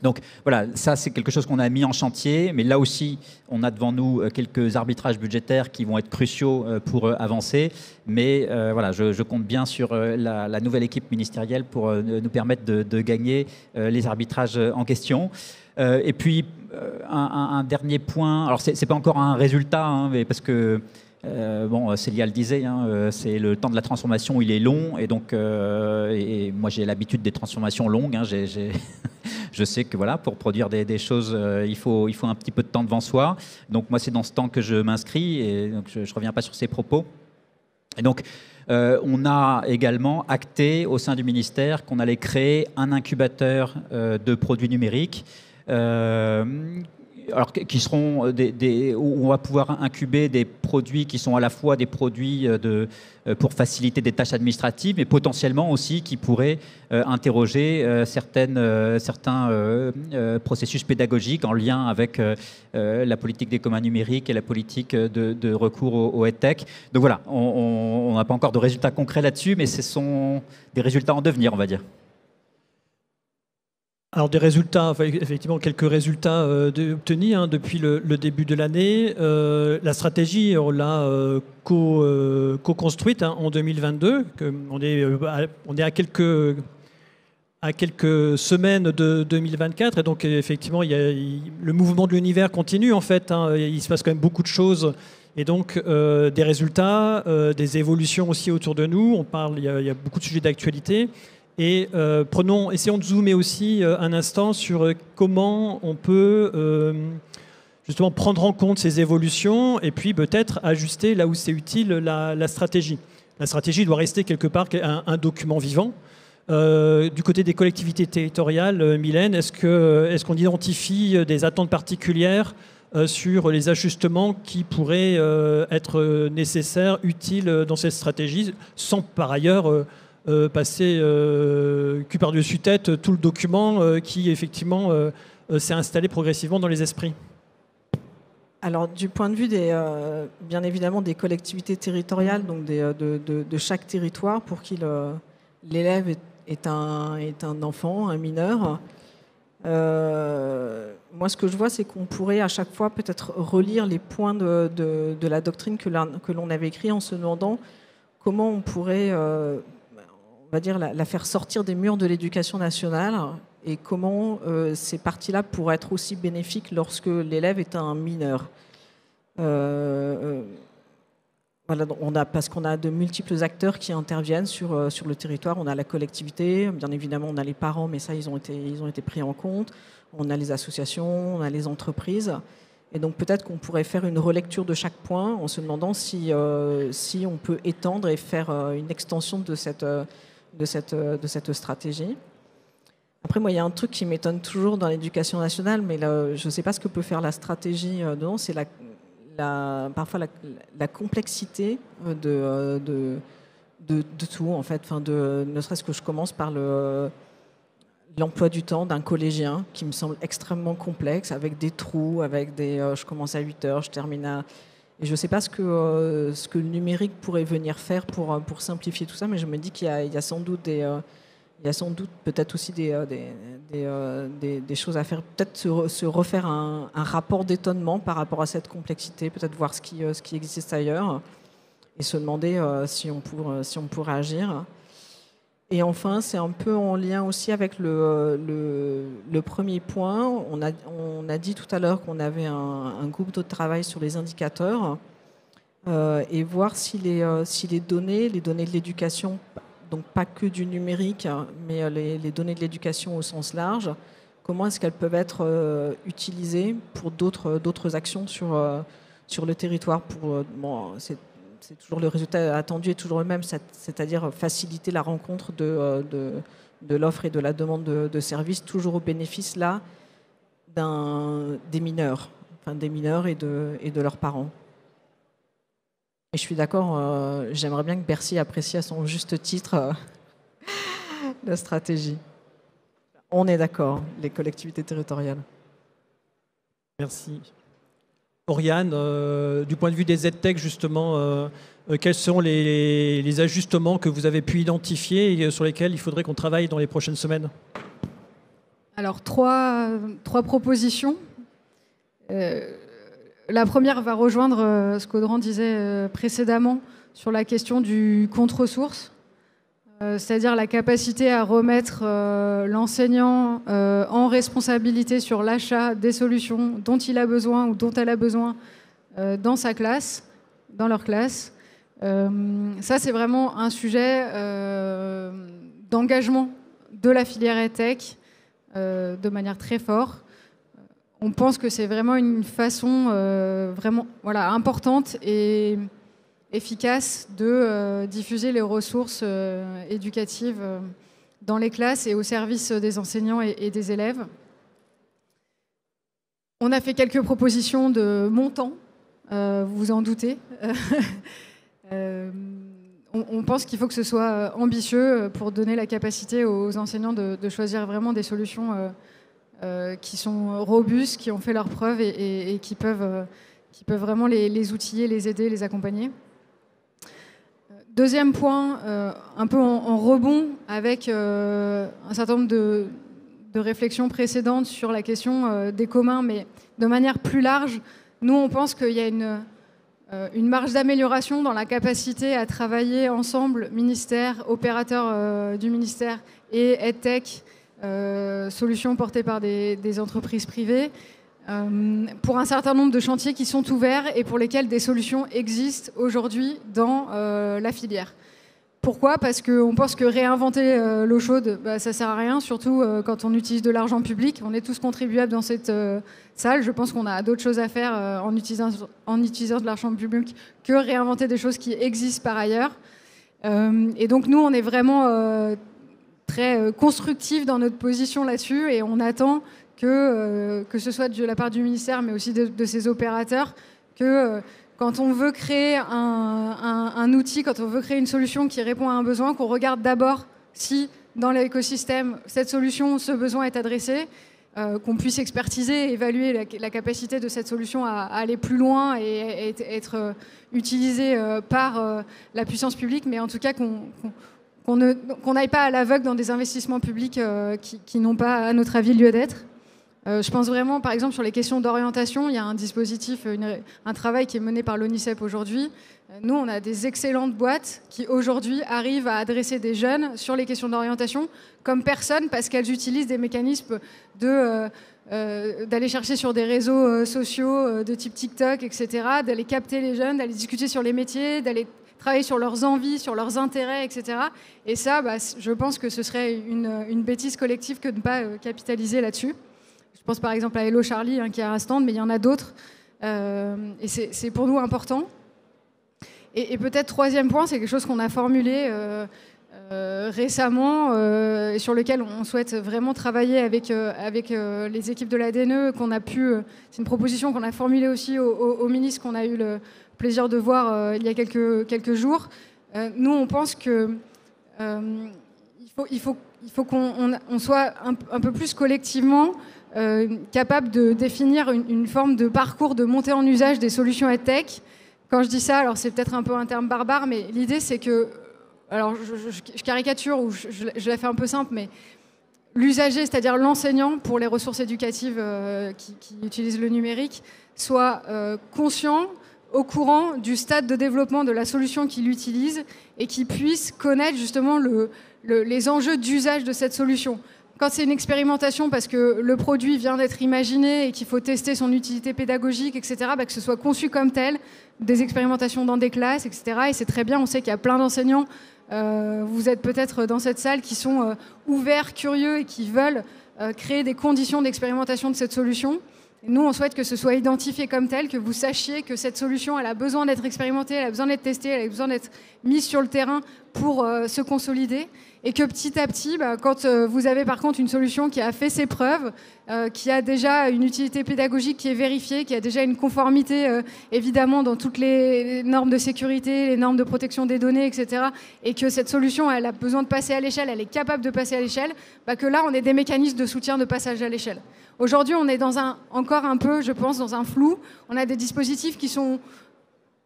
Donc voilà, ça c'est quelque chose qu'on a mis en chantier, mais là aussi, on a devant nous quelques arbitrages budgétaires qui vont être cruciaux pour avancer. Mais voilà, je compte bien sur la nouvelle équipe ministérielle pour nous permettre de gagner les arbitrages en question. Et puis, un dernier point, alors c'est pas encore un résultat, mais parce que Célia le disait, c'est le temps de la transformation, il est long, et donc et moi j'ai l'habitude des transformations longues. Je sais que voilà, pour produire des choses, il faut un petit peu de temps devant soi. Donc moi c'est dans ce temps que je m'inscris, et donc je reviens pas sur ces propos. Et donc on a également acté au sein du ministère qu'on allait créer un incubateur de produits numériques. Alors, qui seront où on va pouvoir incuber des produits qui sont à la fois des produits pour faciliter des tâches administratives, mais potentiellement aussi qui pourraient interroger certains processus pédagogiques en lien avec la politique des communs numériques et la politique de recours au EdTech. Donc voilà, on n'a pas encore de résultats concrets là-dessus, mais ce sont des résultats en devenir, on va dire. Alors des résultats, effectivement quelques résultats obtenus depuis le début de l'année. La stratégie, on l'a co-construite en 2022. On est à quelques semaines de 2024, et donc effectivement le mouvement de l'univers continue en fait. Il se passe quand même beaucoup de choses, et donc des résultats, des évolutions aussi autour de nous. Il y a beaucoup de sujets d'actualité. Et essayons de zoomer aussi un instant sur comment on peut justement prendre en compte ces évolutions et puis peut-être ajuster là où c'est utile la stratégie. La stratégie doit rester quelque part un document vivant. Du côté des collectivités territoriales, Mylène, est-ce qu'on identifie des attentes particulières sur les ajustements qui pourraient être nécessaires, utiles dans cette stratégie, sans par ailleurs passer cul par-dessus tête tout le document qui effectivement s'est installé progressivement dans les esprits? Alors, du point de vue bien évidemment des collectivités territoriales, donc de chaque territoire, pour qui l'élève est un enfant, un mineur, moi, ce que je vois, c'est qu'on pourrait à chaque fois peut-être relire les points de la doctrine que l'on avait écrit en se demandant comment on pourrait, on va dire, la faire sortir des murs de l'éducation nationale et comment ces parties-là pourraient être aussi bénéfiques lorsque l'élève est un mineur. Voilà, parce qu'on a de multiples acteurs qui interviennent sur le territoire. On a la collectivité, bien évidemment, on a les parents, mais ça, ils ont été pris en compte. On a les associations, on a les entreprises. Et donc peut-être qu'on pourrait faire une relecture de chaque point en se demandant si on peut étendre et faire une extension de cette stratégie. Après, moi, il y a un truc qui m'étonne toujours dans l'éducation nationale, mais là, je ne sais pas ce que peut faire la stratégie dedans, c'est parfois la complexité de tout, en fait. Ne serait-ce que je commence par l'emploi du temps d'un collégien qui me semble extrêmement complexe, avec des trous, avec je commence à 8 heures, je termine à... Et je ne sais pas ce que le numérique pourrait venir faire pour simplifier tout ça, mais je me dis qu'il y a sans doute peut-être aussi des choses à faire, peut-être se refaire un rapport d'étonnement par rapport à cette complexité, peut-être voir ce qui existe ailleurs et se demander si on pourrait agir. Et enfin, c'est un peu en lien aussi avec le premier point. On a dit tout à l'heure qu'on avait un groupe de travail sur les indicateurs et voir si les données de l'éducation, donc pas que du numérique, mais les données de l'éducation au sens large, comment est-ce qu'elles peuvent être utilisées pour d'autres actions sur le territoire. C'est toujours le résultat attendu est toujours le même, c'est-à-dire faciliter la rencontre de l'offre et de la demande de services, toujours au bénéfice là des mineurs et de leurs parents. Et je suis d'accord, j'aimerais bien que Bercy apprécie à son juste titre la stratégie. On est d'accord, les collectivités territoriales. Merci. Oriane, du point de vue des EdTech, justement, quels sont les ajustements que vous avez pu identifier et sur lesquels il faudrait qu'on travaille dans les prochaines semaines? Alors, trois propositions. La première va rejoindre ce qu'Audran disait précédemment sur la question du contre-ressource, c'est-à-dire la capacité à remettre l'enseignant en responsabilité sur l'achat des solutions dont il a besoin ou dont elle a besoin dans sa classe, dans leur classe. Ça, c'est vraiment un sujet d'engagement de la filière EdTech de manière très forte. On pense que c'est vraiment une façon vraiment importante et efficace de diffuser les ressources éducatives dans les classes et au service des enseignants et des élèves. On a fait quelques propositions de montants, vous vous en doutez. On pense qu'il faut que ce soit ambitieux pour donner la capacité aux enseignants de choisir vraiment des solutions qui sont robustes, qui ont fait leurs preuves et qui peuvent vraiment les outiller, les aider, les accompagner. Deuxième point, un peu en rebond avec un certain nombre de réflexions précédentes sur la question des communs, mais de manière plus large, nous on pense qu'il y a une marge d'amélioration dans la capacité à travailler ensemble, ministère, opérateurs du ministère et EdTech, solutions portées par des entreprises privées, pour un certain nombre de chantiers qui sont ouverts et pour lesquels des solutions existent aujourd'hui dans la filière. Pourquoi ? Parce qu'on pense que réinventer l'eau chaude, ça ne sert à rien, surtout quand on utilise de l'argent public. On est tous contribuables dans cette salle. Je pense qu'on a d'autres choses à faire en utilisant de l'argent public que réinventer des choses qui existent par ailleurs. Et donc nous, on est vraiment très constructifs dans notre position là-dessus et on attend que ce soit de la part du ministère, mais aussi de ses opérateurs, que quand on veut créer un outil, quand on veut créer une solution qui répond à un besoin, qu'on regarde d'abord si, dans l'écosystème, cette solution, ce besoin est adressé, qu'on puisse expertiser, évaluer la capacité de cette solution à aller plus loin et être utilisée par la puissance publique, mais en tout cas qu'on n'aille pas à l'aveugle dans des investissements publics qui n'ont pas, à notre avis, lieu d'être. Je pense vraiment, par exemple, sur les questions d'orientation, il y a un dispositif, un travail qui est mené par l'ONICEP aujourd'hui. Nous, on a des excellentes boîtes qui, aujourd'hui, arrivent à adresser des jeunes sur les questions d'orientation comme personne, parce qu'elles utilisent des mécanismes d'aller chercher sur des réseaux sociaux de type TikTok, etc., d'aller capter les jeunes, d'aller discuter sur les métiers, d'aller travailler sur leurs envies, sur leurs intérêts, etc. Et ça, je pense que ce serait une bêtise collective que de ne pas capitaliser là-dessus. Je pense par exemple à Hello Charlie, qui a un stand, mais il y en a d'autres. Et c'est pour nous important. Et peut-être troisième point, c'est quelque chose qu'on a formulé récemment et sur lequel on souhaite vraiment travailler avec les équipes de la DNE. C'est une proposition qu'on a formulée aussi au ministre, qu'on a eu le plaisir de voir il y a quelques jours. Nous, on pense que il faut qu'on soit un peu plus collectivement capable de définir une forme de parcours de montée en usage des solutions EdTech. Quand je dis ça, alors c'est peut-être un peu un terme barbare, mais l'idée c'est que, alors je caricature ou je la fais un peu simple, mais l'usager, c'est-à-dire l'enseignant pour les ressources éducatives qui utilisent le numérique, soit conscient, au courant du stade de développement de la solution qu'il utilise et qui puisse connaître justement les enjeux d'usage de cette solution. Quand c'est une expérimentation parce que le produit vient d'être imaginé et qu'il faut tester son utilité pédagogique, etc., que ce soit conçu comme tel, des expérimentations dans des classes, etc. Et c'est très bien, on sait qu'il y a plein d'enseignants, vous êtes peut-être dans cette salle, qui sont ouverts, curieux et qui veulent créer des conditions d'expérimentation de cette solution. Et nous, on souhaite que ce soit identifié comme tel, que vous sachiez que cette solution, elle a besoin d'être expérimentée, elle a besoin d'être testée, elle a besoin d'être mise sur le terrain pour se consolider. Et que petit à petit, quand vous avez par contre une solution qui a fait ses preuves, qui a déjà une utilité pédagogique qui est vérifiée, qui a déjà une conformité évidemment dans toutes les normes de sécurité, les normes de protection des données, etc., et que cette solution, elle a besoin de passer à l'échelle, elle est capable de passer à l'échelle, que là, on ait des mécanismes de soutien de passage à l'échelle. Aujourd'hui, on est encore un peu, je pense, dans un flou. On a des dispositifs qui sont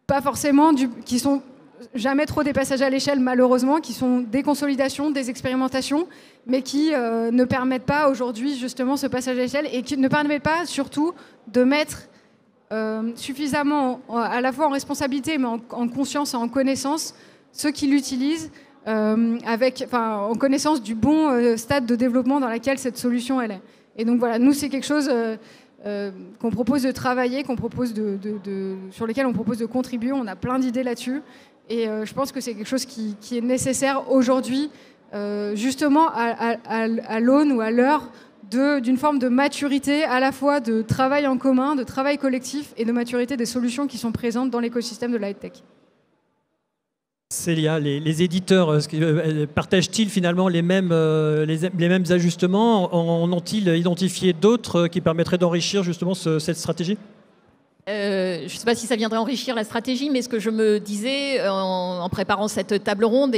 pas forcément qui sont jamais trop des passages à l'échelle, malheureusement, qui sont des consolidations, des expérimentations, mais qui ne permettent pas aujourd'hui justement ce passage à l'échelle et qui ne permettent pas surtout de mettre suffisamment à la fois en responsabilité, mais en conscience et en connaissance ceux qui l'utilisent, en connaissance du bon stade de développement dans lequel cette solution elle est. Et donc voilà, nous c'est quelque chose qu'on propose de travailler, sur lequel on propose de contribuer. On a plein d'idées là-dessus. Et je pense que c'est quelque chose qui est nécessaire aujourd'hui, justement à l'aune ou à l'heure d'une forme de maturité, à la fois de travail en commun, de travail collectif et de maturité des solutions qui sont présentes dans l'écosystème de la tech. Célia, les éditeurs partagent-ils finalement les mêmes ajustements? En ont-ils identifié d'autres qui permettraient d'enrichir justement cette stratégie? Je ne sais pas si ça viendrait enrichir la stratégie, mais ce que je me disais en préparant cette table ronde,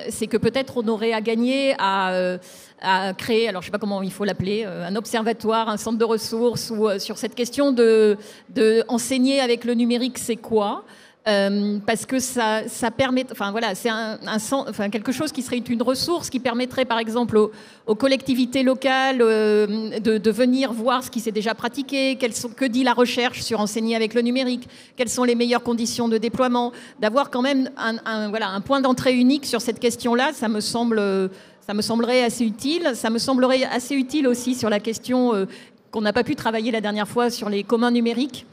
c'est que peut-être on aurait à gagner à créer, alors je ne sais pas comment il faut l'appeler, un observatoire, un centre de ressources, ou sur cette question de enseigner avec le numérique, c'est quoi ? Parce que ça permet, c'est quelque chose qui serait une ressource qui permettrait par exemple aux collectivités locales de venir voir ce qui s'est déjà pratiqué, que dit la recherche sur enseigner avec le numérique, quelles sont les meilleures conditions de déploiement, d'avoir quand même un point d'entrée unique sur cette question-là. Ça me semblerait assez utile. Ça me semblerait assez utile aussi sur la question qu'on n'a pas pu travailler la dernière fois sur les communs numériques.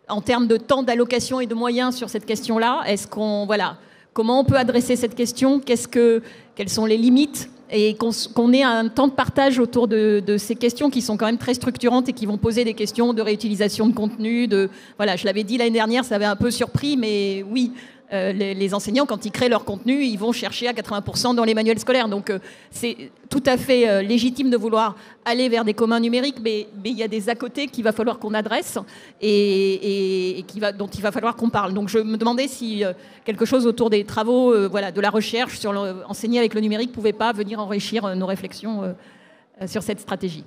En termes de temps d'allocation et de moyens sur cette question-là, comment on peut adresser cette question, quelles sont les limites, et qu'on ait un temps de partage autour de ces questions qui sont quand même très structurantes et qui vont poser des questions de réutilisation de contenu. Je l'avais dit l'année dernière, ça avait un peu surpris, mais oui. Les enseignants, quand ils créent leur contenu, ils vont chercher à 80% dans les manuels scolaires. Donc, c'est tout à fait légitime de vouloir aller vers des communs numériques, mais il y a des à côté qu'il va falloir qu'on adresse et dont il va falloir qu'on parle. Donc, je me demandais si quelque chose autour des travaux de la recherche sur enseigner avec le numérique ne pouvait pas venir enrichir nos réflexions sur cette stratégie.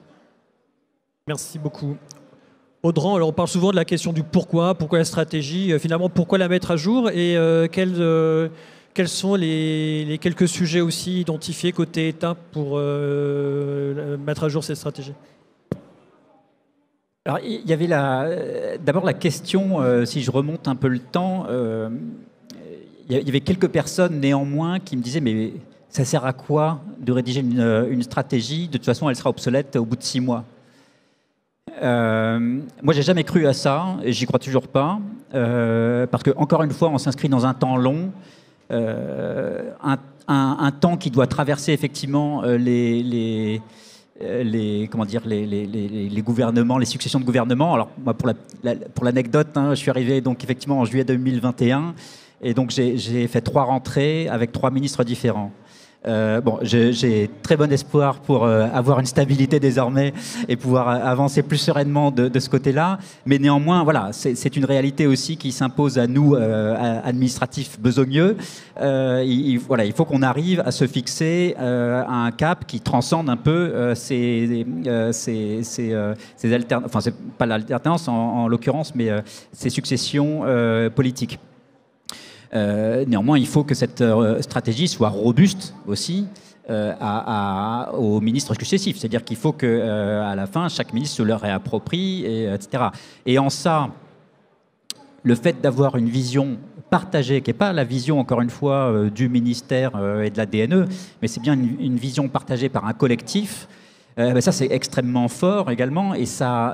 Merci beaucoup. Audran, alors on parle souvent de la question du pourquoi la stratégie, finalement pourquoi la mettre à jour et quels sont les quelques sujets aussi identifiés côté État pour mettre à jour cette stratégie? Alors, il y avait d'abord la question, si je remonte un peu le temps, il y avait quelques personnes néanmoins qui me disaient mais ça sert à quoi de rédiger une stratégie? De toute façon, elle sera obsolète au bout de 6 mois. Moi, j'ai jamais cru à ça et j'y crois toujours pas, parce que encore une fois, on s'inscrit dans un temps long, un temps qui doit traverser effectivement les gouvernements, les successions de gouvernements. Alors moi, pour l'anecdote, je suis arrivé donc effectivement en juillet 2021 et donc j'ai fait 3 rentrées avec 3 ministres différents. J'ai très bon espoir pour avoir une stabilité désormais et pouvoir avancer plus sereinement de ce côté-là. Mais néanmoins, voilà, c'est une réalité aussi qui s'impose à nous, administratifs besogneux. Il faut qu'on arrive à se fixer à un cap qui transcende un peu ces alternances, enfin, c'est pas l'alternance en l'occurrence, mais ces successions politiques. Néanmoins, il faut que cette stratégie soit robuste aussi aux ministres successifs. C'est-à-dire qu'il faut qu'à la fin, chaque ministre se le réapproprie, etc. Et en ça, le fait d'avoir une vision partagée, qui n'est pas la vision, encore une fois, du ministère et de la DNE, mais c'est bien une vision partagée par un collectif, ça c'est extrêmement fort également et ça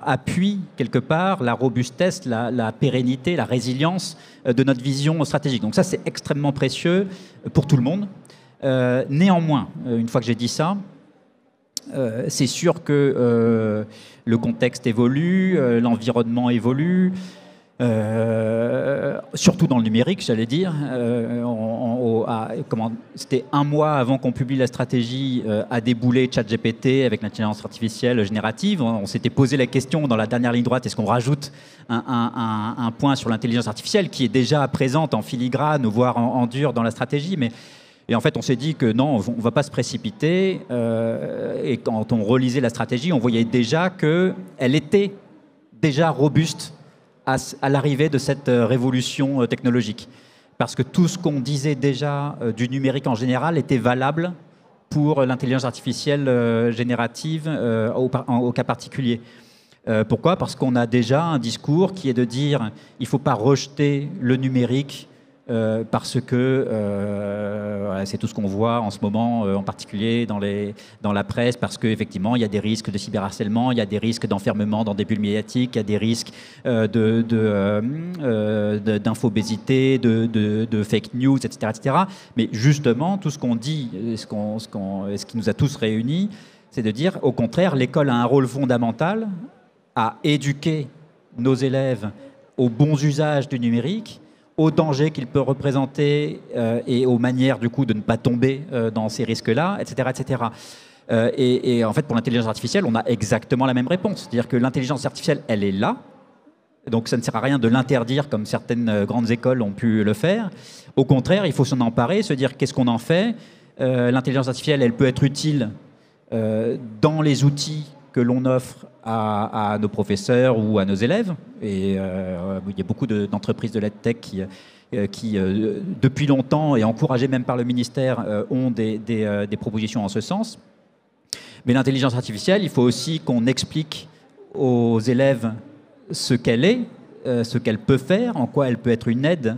appuie quelque part la robustesse, la pérennité, la résilience de notre vision stratégique. Donc ça c'est extrêmement précieux pour tout le monde. Néanmoins, une fois que j'ai dit ça, c'est sûr que le contexte évolue, l'environnement évolue, surtout dans le numérique, j'allais dire. C'était 1 mois avant qu'on publie la stratégie, a déboulé ChatGPT avec l'intelligence artificielle générative. On s'était posé la question dans la dernière ligne droite, est-ce qu'on rajoute un point sur l'intelligence artificielle qui est déjà présente en filigrane, voire en dur dans la stratégie, et en fait, on s'est dit que non, on ne va pas se précipiter. Et quand on relisait la stratégie, on voyait déjà qu'elle était déjà robuste à l'arrivée de cette révolution technologique. Parce que tout ce qu'on disait déjà du numérique en général était valable pour l'intelligence artificielle générative au cas particulier. Pourquoi ? Parce qu'on a déjà un discours qui est de dire il ne faut pas rejeter le numérique parce que c'est tout ce qu'on voit en ce moment, en particulier dans la presse, parce qu'effectivement, il y a des risques de cyberharcèlement, il y a des risques d'enfermement dans des bulles médiatiques, il y a des risques d'infobésité, de fake news, etc., etc. Mais justement, tout ce qu'on dit, ce qui nous a tous réunis, c'est de dire, au contraire, l'école a un rôle fondamental à éduquer nos élèves aux bons usages du numérique, aux dangers qu'il peut représenter et aux manières du coup de ne pas tomber dans ces risques-là, etc., etc. Et en fait, pour l'intelligence artificielle, on a exactement la même réponse. C'est-à-dire que l'intelligence artificielle, elle est là. Donc ça ne sert à rien de l'interdire comme certaines grandes écoles ont pu le faire. Au contraire, il faut s'en emparer, se dire qu'est-ce qu'on en fait. L'intelligence artificielle, elle peut être utile dans les outils que l'on offre à nos professeurs ou à nos élèves. Et il y a beaucoup d'entreprises de l'EdTech qui depuis longtemps, et encouragées même par le ministère, ont des propositions en ce sens. Mais l'intelligence artificielle, il faut aussi qu'on explique aux élèves ce qu'elle est, ce qu'elle peut faire, en quoi elle peut être une aide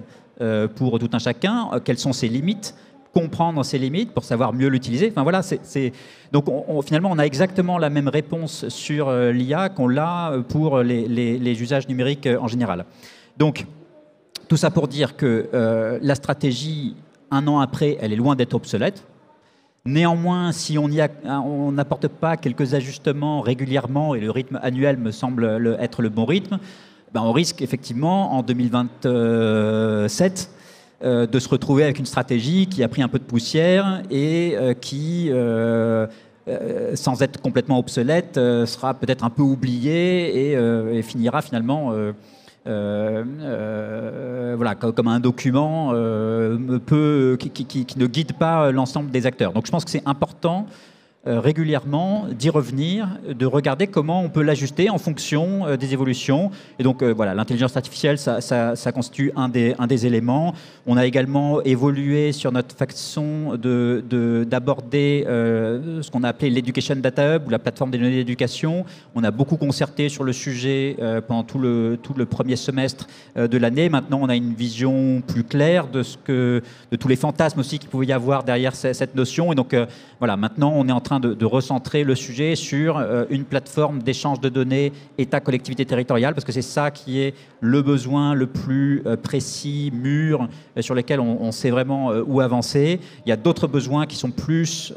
pour tout un chacun, quelles sont ses limites, comprendre ses limites pour savoir mieux l'utiliser. Enfin voilà, donc finalement on a exactement la même réponse sur l'IA qu'on l'a pour les usages numériques en général. Donc tout ça pour dire que la stratégie, 1 an après, elle est loin d'être obsolète. Néanmoins, si on n'apporte pas quelques ajustements régulièrement, et le rythme annuel me semble être le bon rythme, on risque effectivement en 2027 de se retrouver avec une stratégie qui a pris un peu de poussière et qui, sans être complètement obsolète, sera peut-être un peu oubliée et finira finalement comme un document qui ne guide pas l'ensemble des acteurs. Donc je pense que c'est important régulièrement d'y revenir, de regarder comment on peut l'ajuster en fonction des évolutions. Et donc voilà, l'intelligence artificielle, ça constitue un des éléments. On a également évolué sur notre façon d'aborder ce qu'on a appelé l'Education Data Hub, ou la plateforme des données d'éducation. On a beaucoup concerté sur le sujet pendant tout le premier semestre de l'année. Maintenant, on a une vision plus claire de tous les fantasmes aussi qu'il pouvait y avoir derrière cette notion. Et donc voilà, maintenant, on est en train de recentrer le sujet sur une plateforme d'échange de données État-collectivité territoriale, parce que c'est ça qui est le besoin le plus précis, mûr, sur lesquels on sait vraiment où avancer. Il y a d'autres besoins qui sont plus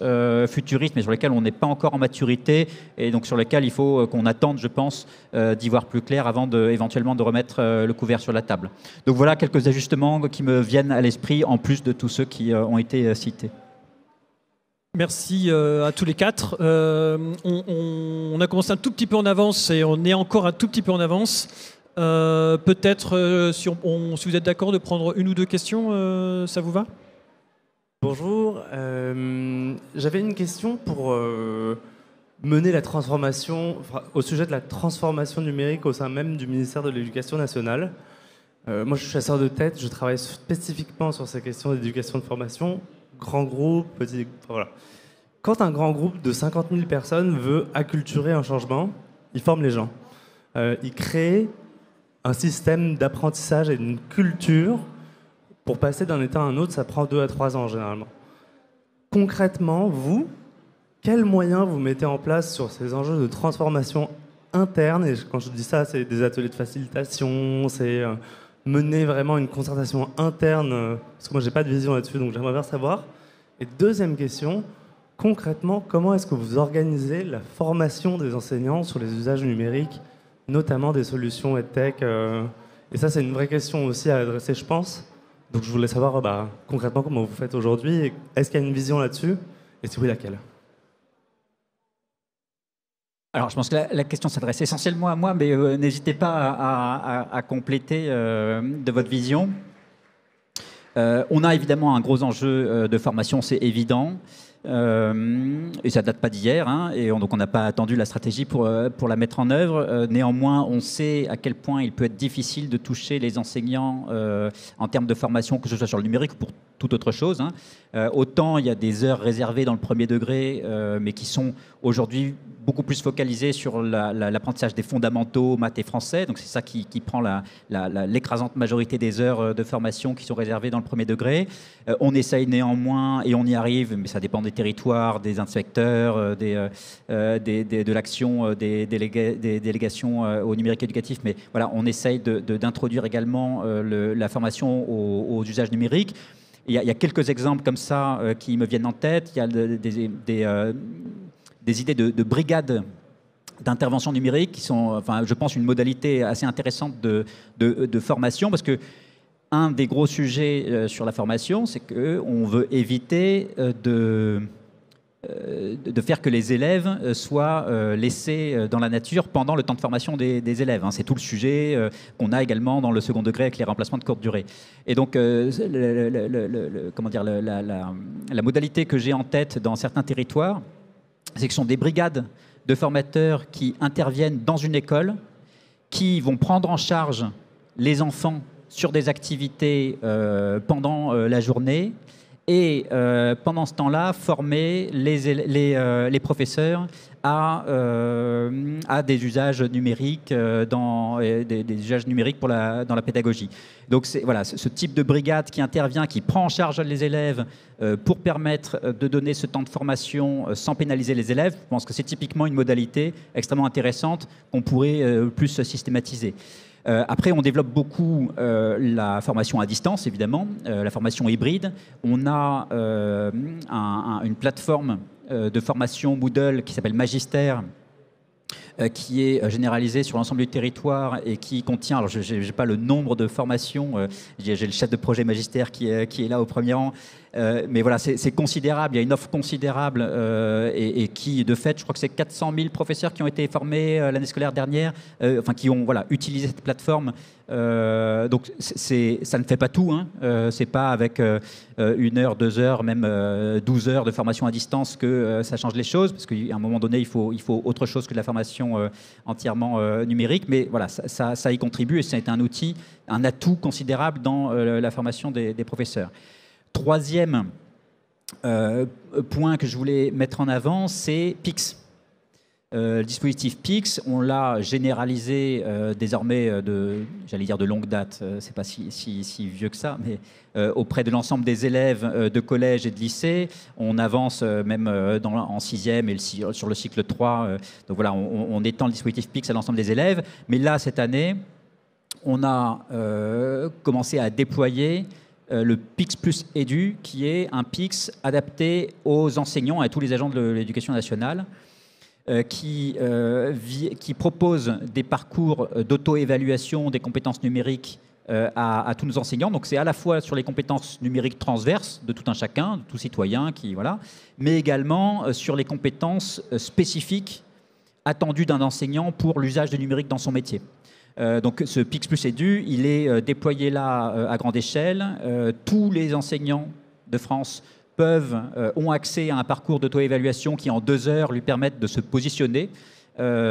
futuristes, mais sur lesquels on n'est pas encore en maturité, et donc sur lesquels il faut qu'on attende, je pense, d'y voir plus clair avant éventuellement de remettre le couvert sur la table. Donc voilà quelques ajustements qui me viennent à l'esprit, en plus de tous ceux qui ont été cités. Merci à tous les quatre. On a commencé un tout petit peu en avance et on est encore un tout petit peu en avance. Peut-être, si vous êtes d'accord, de prendre une ou deux questions, ça vous va ? Bonjour. J'avais une question pour mener la transformation, au sujet de la transformation numérique au sein même du ministère de l'Éducation nationale. Moi, je suis chasseur de tête, je travaille spécifiquement sur ces questions d'éducation de formation. Grand groupe, petit... Voilà. Quand un grand groupe de 50 000 personnes veut acculturer un changement, il forme les gens. Il crée un système d'apprentissage et d'une culture. Pour passer d'un état à un autre, ça prend 2 à 3 ans généralement. Concrètement, vous, quels moyens vous mettez en place sur ces enjeux de transformation interne? Et quand je dis ça, c'est des ateliers de facilitation, c'est... mener vraiment une concertation interne, parce que moi j'ai pas de vision là-dessus, donc j'aimerais bien savoir. Et deuxième question, concrètement, comment est-ce que vous organisez la formation des enseignants sur les usages numériques, notamment des solutions EdTech et ça c'est une vraie question aussi à adresser, je pense. Donc je voulais savoir concrètement comment vous faites aujourd'hui, est-ce qu'il y a une vision là-dessus, et si oui, laquelle? Alors, je pense que la question s'adresse essentiellement à moi, mais n'hésitez pas à compléter de votre vision. On a évidemment un gros enjeu de formation, c'est évident. Et ça ne date pas d'hier, hein, et donc on n'a pas attendu la stratégie pour la mettre en œuvre. Néanmoins, on sait à quel point il peut être difficile de toucher les enseignants en termes de formation, que ce soit sur le numérique ou pour toute autre chose. Hein. Autant il y a des heures réservées dans le premier degré, mais qui sont aujourd'hui beaucoup plus focalisées sur l'apprentissage des fondamentaux, maths et français. Donc c'est ça qui prend l'écrasante majorité des heures de formation qui sont réservées dans le premier degré. On essaye néanmoins, et on y arrive, mais ça dépend des territoires, des inspecteurs, de l'action des délégations au numérique éducatif. Mais voilà, on essaye d'introduire également la formation aux usages numériques. Il y a quelques exemples comme ça qui me viennent en tête. Il y a des idées de brigades d'intervention numérique qui sont, je pense, une modalité assez intéressante de formation, parce que un des gros sujets sur la formation, c'est qu'on veut éviter de faire que les élèves soient laissés dans la nature pendant le temps de formation des élèves. Hein. C'est tout le sujet qu'on a également dans le second degré avec les remplacements de courte durée. Et donc, la modalité que j'ai en tête dans certains territoires, c'est que ce sont des brigades de formateurs qui interviennent dans une école, qui vont prendre en charge les enfants sur des activités pendant la journée, et pendant ce temps-là, former les professeurs à des usages numériques, des usages numériques dans la pédagogie. Donc c'est voilà, ce type de brigade qui intervient, qui prend en charge les élèves pour permettre de donner ce temps de formation sans pénaliser les élèves. Je pense que c'est typiquement une modalité extrêmement intéressante qu'on pourrait plus systématiser. Après, on développe beaucoup la formation à distance, évidemment, la formation hybride. On a une plateforme de formation Moodle qui s'appelle Magister, qui est généralisée sur l'ensemble du territoire et qui contient, alors je n'ai pas le nombre de formations, j'ai le chef de projet Magister qui est là au premier rang, mais voilà, c'est considérable, il y a une offre considérable et qui, de fait, je crois que c'est 400 000 professeurs qui ont été formés l'année scolaire dernière, qui ont utilisé cette plateforme. Donc ça ne fait pas tout, hein. C'est pas avec 1 heure, 2 heures, même 12 heures de formation à distance que ça change les choses, parce qu'à un moment donné, il faut autre chose que de la formation entièrement numérique. Mais voilà, ça y contribue et ça a été un outil, un atout considérable dans la formation des professeurs. Troisième point que je voulais mettre en avant, c'est PIX. Le dispositif PIX, on l'a généralisé désormais j'allais dire de longue date, c'est pas si vieux que ça, mais auprès de l'ensemble des élèves de collège et de lycée. On avance même en 6e et sur le cycle 3. Donc voilà, on étend le dispositif PIX à l'ensemble des élèves. Mais là, cette année, on a commencé à déployer le PIX plus Edu, qui est un PIX adapté aux enseignants et à tous les agents de l'éducation nationale. Qui propose des parcours d'auto-évaluation des compétences numériques à tous nos enseignants. Donc c'est à la fois sur les compétences numériques transverses de tout un chacun, de tout citoyen, mais également sur les compétences spécifiques attendues d'un enseignant pour l'usage du numérique dans son métier. Donc ce PIX plus Edu, il est déployé là à grande échelle. Tous les enseignants de France ont accès à un parcours d'auto-évaluation qui, en 2 heures, lui permettent de se positionner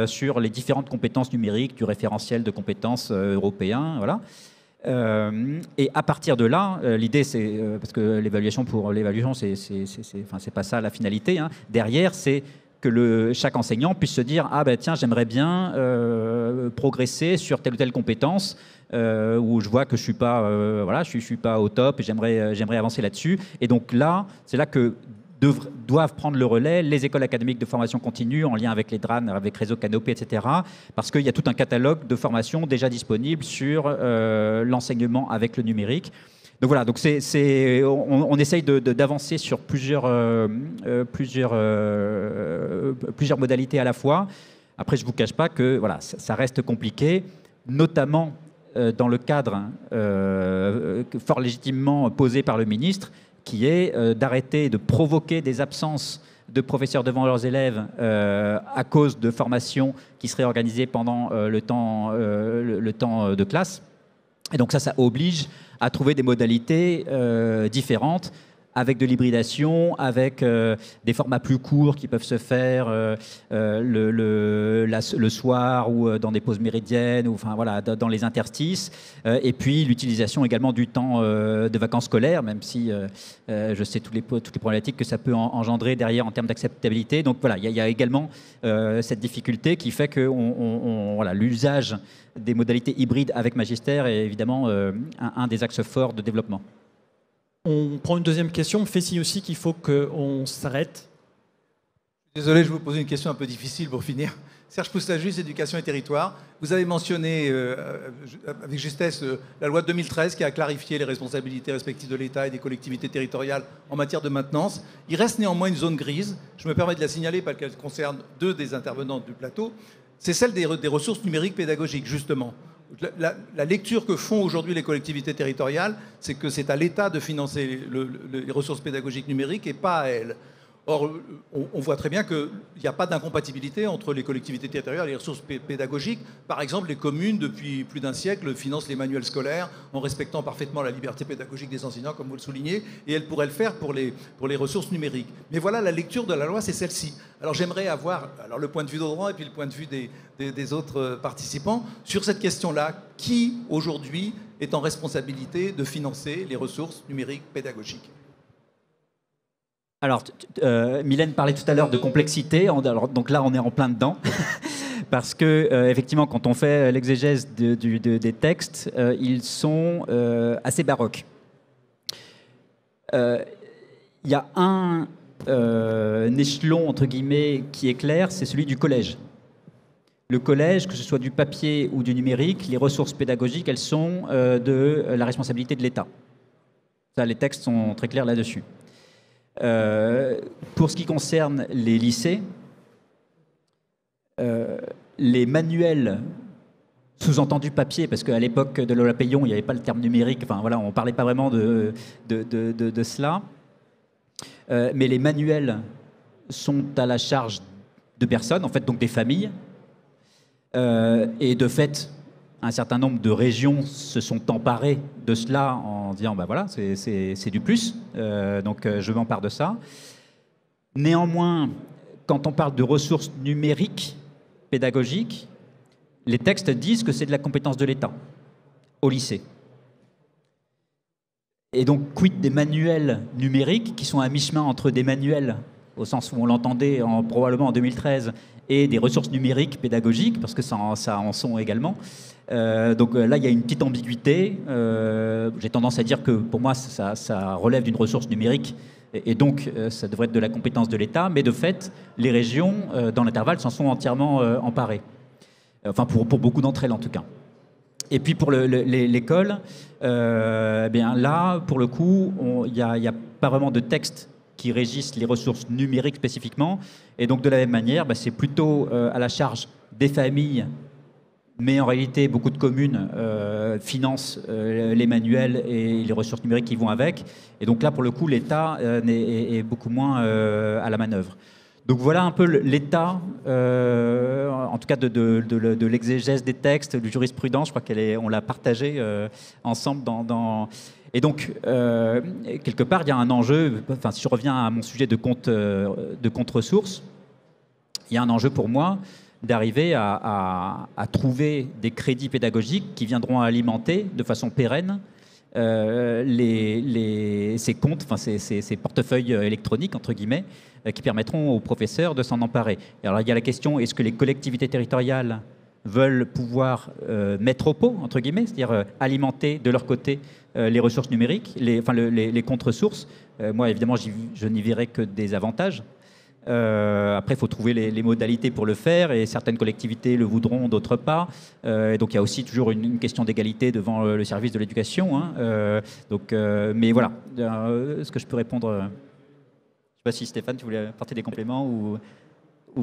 sur les différentes compétences numériques du référentiel de compétences européen. Voilà. Et à partir de là, l'idée, c'est parce que l'évaluation pour l'évaluation, c'est pas ça la finalité. Hein. Derrière, c'est que chaque enseignant puisse se dire tiens, j'aimerais bien progresser sur telle ou telle compétence où je vois que je suis pas je suis pas au top et j'aimerais avancer là-dessus. Et donc là, c'est là que doivent prendre le relais les écoles académiques de formation continue en lien avec les DRAN, avec Réseau Canopé, etc. Parce qu'il y a tout un catalogue de formations déjà disponibles sur l'enseignement avec le numérique. Donc voilà, donc on essaye d'avancer sur plusieurs modalités à la fois. Après, je ne vous cache pas que voilà, ça reste compliqué, notamment dans le cadre fort légitimement posé par le ministre, qui est d'arrêter de provoquer des absences de professeurs devant leurs élèves à cause de formations qui seraient organisées pendant le temps de classe. Et donc ça oblige à trouver des modalités différentes, avec de l'hybridation, avec des formats plus courts qui peuvent se faire le soir ou dans des pauses méridiennes, ou dans les interstices. Et puis l'utilisation également du temps de vacances scolaires, même si je sais toutes les problématiques que ça peut engendrer derrière en termes d'acceptabilité. Donc voilà, il y a également cette difficulté qui fait que l'usage des modalités hybrides avec Magister est évidemment un des axes forts de développement. On prend une deuxième question. On fait signe aussi qu'il faut qu'on s'arrête. Désolé, je vais vous poser une question un peu difficile pour finir. Serge Poustagis, Éducation et Territoire. Vous avez mentionné avec justesse la loi de 2013 qui a clarifié les responsabilités respectives de l'État et des collectivités territoriales en matière de maintenance. Il reste néanmoins une zone grise. Je me permets de la signaler parce qu'elle concerne 2 des intervenants du plateau. C'est celle des ressources numériques pédagogiques, justement. La lecture que font aujourd'hui les collectivités territoriales, c'est que c'est à l'État de financer les ressources pédagogiques numériques et pas à elles. Or, on voit très bien qu'il n'y a pas d'incompatibilité entre les collectivités territoriales et les ressources pédagogiques. Par exemple, les communes, depuis plus d'un siècle, financent les manuels scolaires en respectant parfaitement la liberté pédagogique des enseignants, comme vous le soulignez, et elles pourraient le faire pour les ressources numériques. Mais voilà, la lecture de la loi, c'est celle-ci. Alors j'aimerais avoir le point de vue d'Audran et puis le point de vue des autres participants sur cette question-là. Qui, aujourd'hui, est en responsabilité de financer les ressources numériques pédagogiques ? Alors, Mylène parlait tout à l'heure de complexité. Donc là, on est en plein dedans. Parce que, effectivement, quand on fait l'exégèse des textes, ils sont assez baroques. Il y a un échelon, entre guillemets, qui est clair, c'est celui du collège. Le collège, que ce soit du papier ou du numérique, les ressources pédagogiques, elles sont de la responsabilité de l'État. Ça, les textes sont très clairs là-dessus. Pour ce qui concerne les lycées, les manuels sous-entendu papier, parce qu'à l'époque de Lola Payon, il n'y avait pas le terme numérique, enfin voilà, on ne parlait pas vraiment de cela. Mais les manuels sont à la charge de personnes, en fait, donc des familles. Et de fait, un certain nombre de régions se sont emparées de cela en disant bah voilà, c'est du plus, donc je m'empare de ça. Néanmoins, quand on parle de ressources numériques pédagogiques, les textes disent que c'est de la compétence de l'État au lycée. Et donc, quid des manuels numériques qui sont à mi-chemin entre des manuels, au sens où on l'entendait probablement en 2013, et des ressources numériques pédagogiques, parce que ça en sont également. Donc là, il y a une petite ambiguïté. J'ai tendance à dire que pour moi, ça relève d'une ressource numérique, et donc ça devrait être de la compétence de l'État, mais de fait, les régions, dans l'intervalle, s'en sont entièrement emparées. Enfin, pour beaucoup d'entre elles, en tout cas. Et puis pour l'école, bien là, pour le coup, il n'y a pas vraiment de texte qui régissent les ressources numériques spécifiquement. Et donc de la même manière, c'est plutôt à la charge des familles, mais en réalité, beaucoup de communes financent les manuels et les ressources numériques qui vont avec. Et donc là, pour le coup, l'État est beaucoup moins à la manœuvre. Donc voilà un peu l'état, en tout cas de l'exégèse des textes, de jurisprudence. Je crois qu'on l'a partagé ensemble Et donc, quelque part, il y a un enjeu, enfin, si je reviens à mon sujet de compte ressources, il y a un enjeu pour moi d'arriver à trouver des crédits pédagogiques qui viendront alimenter de façon pérenne ces comptes, enfin ces portefeuilles électroniques, entre guillemets, qui permettront aux professeurs de s'en emparer. Et alors il y a la question, est-ce que les collectivités territoriales veulent pouvoir mettre au pot, entre guillemets, c'est-à-dire alimenter de leur côté les ressources numériques, les comptes ressources. Moi, évidemment, je n'y verrai que des avantages. Après, il faut trouver les modalités pour le faire, et certaines collectivités le voudront, d'autres pas. Et donc, il y a aussi toujours une question d'égalité devant le service de l'éducation. Hein. Mais voilà, ce que je peux répondre. Je ne sais pas si Stéphane, tu voulais apporter des compléments ou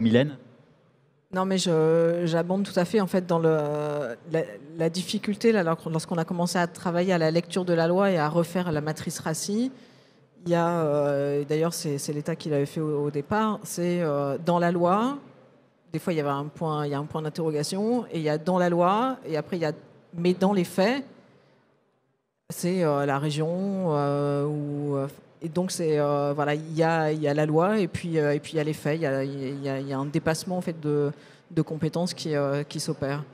Mylène. Non, mais j'abonde tout à fait en fait dans la difficulté là, lorsqu'on a commencé à travailler à la lecture de la loi et à refaire la matrice RACI. Il y a, d'ailleurs, c'est l'État qui l'avait fait au départ. C'est dans la loi. Des fois, il y a un point d'interrogation, et il y a dans la loi, et après il y a mais dans les faits, c'est la région et donc c'est voilà, il y a la loi, et puis il y a les faits. Il y a un dépassement en fait de compétences qui s'opère.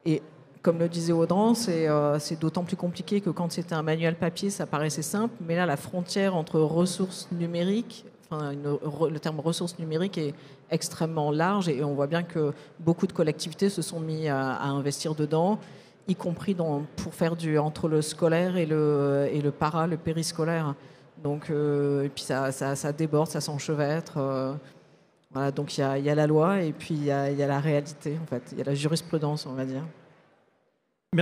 Et comme le disait Audran, c'est d'autant plus compliqué que quand c'était un manuel papier, ça paraissait simple. Mais là, la frontière entre ressources numériques, le terme ressources numériques est extrêmement large. Et on voit bien que beaucoup de collectivités se sont mis à investir dedans, y compris pour faire entre le scolaire et le périscolaire. Donc, et puis ça déborde, ça s'enchevêtre. Voilà, donc il y a la loi, et puis il y a la réalité, en fait. Il y a la jurisprudence, on va dire.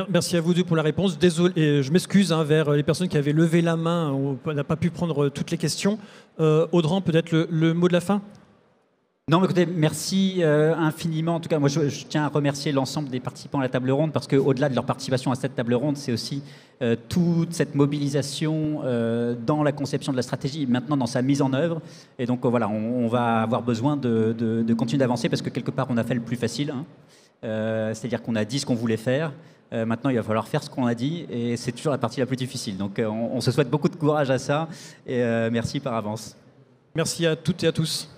Merci à vous deux pour la réponse. Désolé, je m'excuse vers les personnes qui avaient levé la main. On n'a pas pu prendre toutes les questions. Audran, peut-être le mot de la fin ? Non, mais écoutez, merci infiniment. En tout cas, moi, je tiens à remercier l'ensemble des participants à la table ronde, parce qu'au-delà de leur participation à cette table ronde, c'est aussi toute cette mobilisation dans la conception de la stratégie, maintenant dans sa mise en œuvre. Et donc, voilà, on va avoir besoin de continuer d'avancer, parce que quelque part, on a fait le plus facile. Hein. C'est-à-dire qu'on a dit ce qu'on voulait faire. Maintenant, il va falloir faire ce qu'on a dit, et c'est toujours la partie la plus difficile. Donc, on se souhaite beaucoup de courage à ça, et merci par avance. Merci à toutes et à tous.